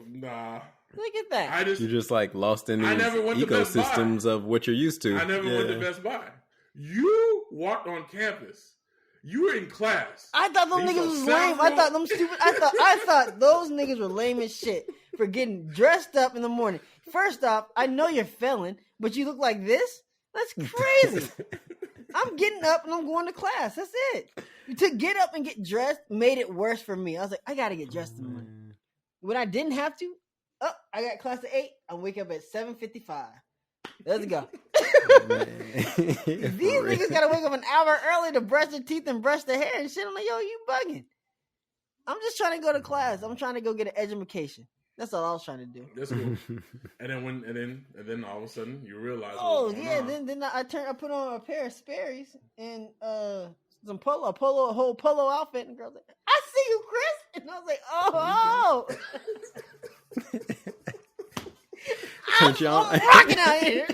Nah. Look at that. You're just like lost in these ecosystems of what you're used to. I never went to Best Buy. You walked on campus. You were in class. I thought those niggas was lame. I thought them stupid. I thought those niggas were lame as shit for getting dressed up in the morning. First off, I know you're failing, but you look like this? That's crazy. I'm getting up and I'm going to class. That's it. To get up and get dressed made it worse for me. I was like, I gotta get dressed in the morning. When I didn't have to, I got class at 8. I wake up at 7:55. Let's go. These niggas gotta wake up an hour early to brush their teeth and brush their hair and shit. I'm like, yo, you bugging. I'm just trying to go to class. I'm trying to go get an education. That's all I was trying to do. That's cool. and then all of a sudden you realize. Oh yeah, then I put on a pair of Sperry's and some a whole polo outfit, and the girl's like, I see you, Chris, and I was like, oh. I'm rocking out here.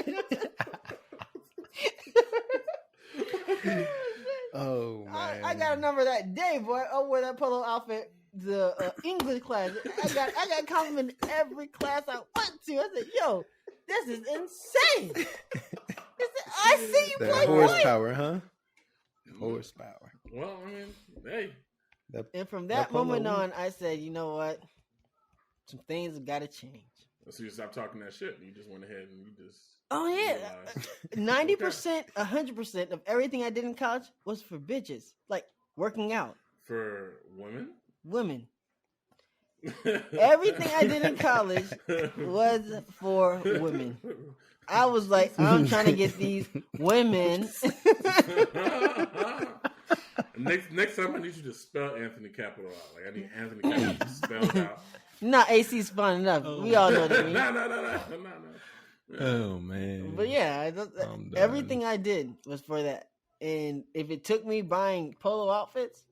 Oh man! I got a number that day, boy. I wore that polo outfit. The English class. I got complimented every class I went to. I said, "Yo, this is insane." I see you play horsepower, huh? Horsepower. Well, I mean, hey. And from that moment on, I said, "You know what? Some things have got to change." So you stopped talking that shit, and you just went ahead and you just. Oh yeah, 90%, 100% of everything I did in college was for bitches, like working out. For women. Women. Everything I did in college was for women. I was like, I'm trying to get these women. Next time I need you to spell Anthony Capital out. Like I need Anthony Capital spelled out. Not AC spun enough. We all know that. No. Oh man. But yeah, everything I did was for that. And if it took me buying polo outfits,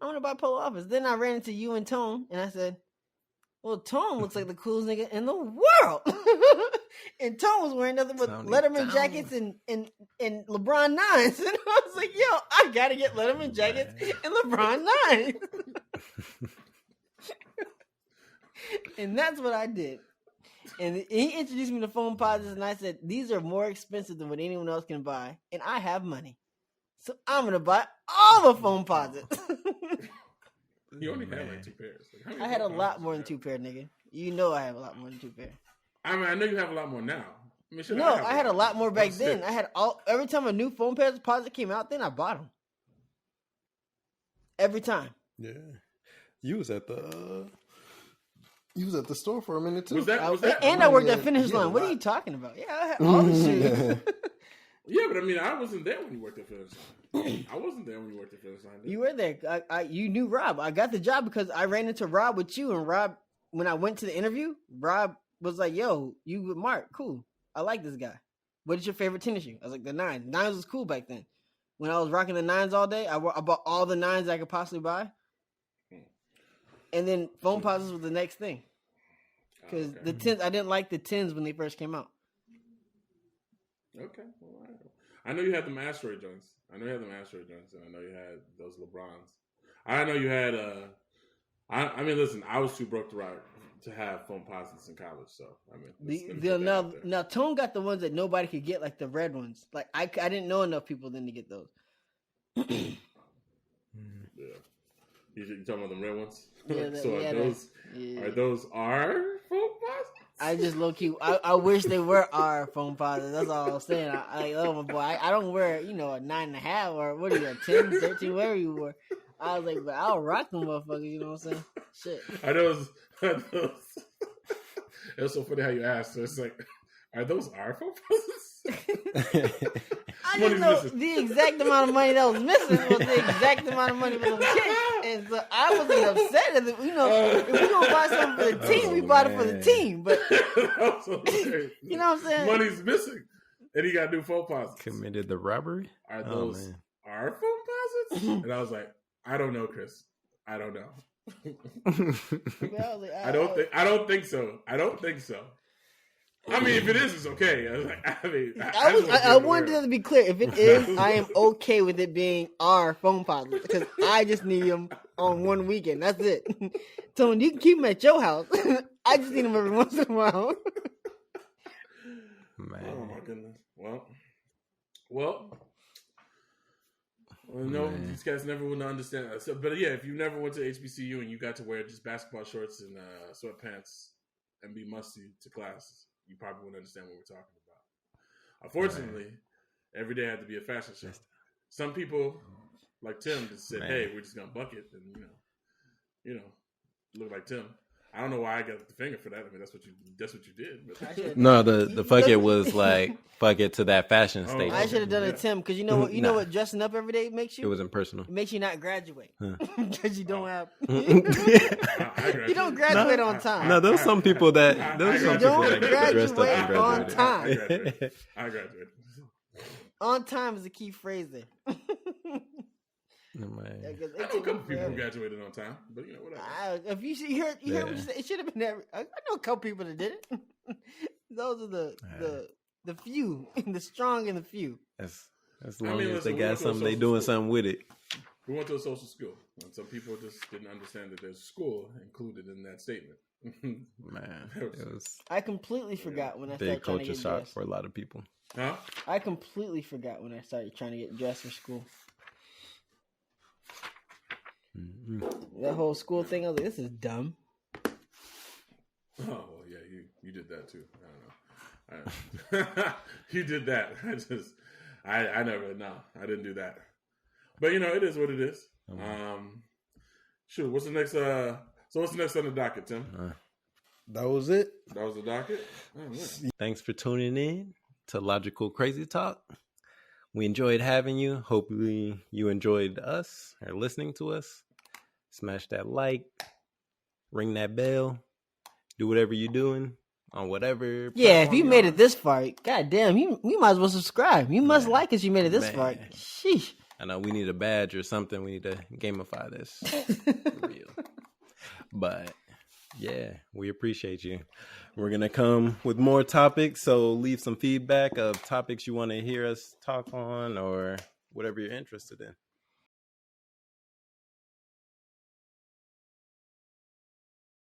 I'm gonna buy polo outfits. Then I ran into you and Tone, and I said, "Well, Tone looks like the coolest nigga in the world." And Tone was wearing nothing but Letterman jackets and LeBron 9s, and I was like, "Yo, I gotta get Letterman jackets and LeBron 9s." And that's what I did. And he introduced me to foam posits, and I said, "These are more expensive than what anyone else can buy, and I have money, so I'm gonna buy all the foam posits." You only had like 2 pairs. Like, I had a lot more than 2 pairs, nigga. You know I have a lot more than 2 pairs. I mean, I know you have a lot more now. I mean, I had a lot more back then. I had every time a new foam posit came out, then I bought them. Every time. Yeah, you was at the store for a minute too. Was that I worked at Finish Line. What are you talking about? Yeah, I had all the shit. Yeah, but I mean, I wasn't there when you worked at Finish Line. I wasn't there when you worked at Finish Line. You were there. You knew Rob. I got the job because I ran into Rob with you, and Rob, when I went to the interview, Rob was like, "Yo, you with Mark? Cool. I like this guy. What is your favorite tennis shoe?" I was like, "The 9s. 9s was cool back then. When I was rocking the 9s all day, I bought all the 9s I could possibly buy, and then foam posits was the next thing." Because the 10s, I didn't like the 10s when they first came out. Okay, all right. I know you had the asteroid joints. And I know you had those LeBrons. I know you had. I mean, listen, I was too broke to have foam posits in college. So I mean, now Tone got the ones that nobody could get, like the red ones. Like I didn't know enough people then to get those. Yeah. You talking about the red ones? Yeah, so are those our foam posits? I just low key. I wish they were our foam posits. That's all I was saying. Oh my boy, I don't wear a 9.5 or what are you, a 10, 13, whatever you were. I was like, but I'll rock them motherfuckers. You know what I'm saying? Shit. Are those? It was so funny how you asked. So it's like, are those our foam posits? I didn't know the exact amount of money that was missing was the exact amount of money for those kicks. And so I wasn't upset. If we gonna buy something for the team, we bought it for the team. But you know what I'm saying? Money's missing, and he got new phone posits. Committed the robbery. Are those our phone posits? And I was like, I don't know, Chris. I don't know. I don't think so. I mean, if it is, it's okay. I wanted to be clear. If it is, I am okay with it being our phone posits because I just need them on one weekend. That's it. So you can keep them at your house. I just need them every once in a while. Man. Oh my goodness. Well. No, these guys never would understand. But yeah, if you never went to HBCU and you got to wear just basketball shorts and sweatpants and be musty to class, you probably wouldn't understand what we're talking about. Unfortunately, every day had to be a fashion show. Some people, like Tim, just said, "Hey, we're just gonna bucket," and look like Tim. I don't know why I got the finger for that. I mean, that's what you did. But. No, the fuck it was like fuck it to that fashion statement. I should have done it, Tim, because you know what dressing up every day makes you. It wasn't personal. It makes you not graduate because you don't have. You don't graduate on time. No, there's some people that don't graduate on time. I graduated. On time is a key phrase there. No, man. I know a couple people who graduated on time, but whatever. If you heard what you said, it should have been there. I know a couple people that did it. Those are the few, the strong and the few. As long as they got something, they doing something with it. We went to a social school, and some people just didn't understand that there's school included in that statement. Man, it was. I completely forgot when I started trying to get culture shock dressed. for a lot of people. Huh? I completely forgot when I started trying to get dressed for school. Mm-hmm. That whole school thing, I was like, this is dumb. Oh, well, yeah, you did that too. I don't know. You did that. I never, no, I didn't do that. But, it is what it is. Shoot, what's the next, what's the next on the docket, Tim? That was it. That was the docket? Oh, thanks for tuning in to Logical Crazy Talk. We enjoyed having you. Hopefully you enjoyed us or listening to us. Smash that like, ring that bell, do whatever you're doing on whatever. Yeah, if you made it this far, goddamn, you might as well subscribe. You must like us. You made it this far. Sheesh. I know we need a badge or something. We need to gamify this. For real. But yeah, we appreciate you. We're going to come with more topics. So leave some feedback of topics you want to hear us talk on or whatever you're interested in.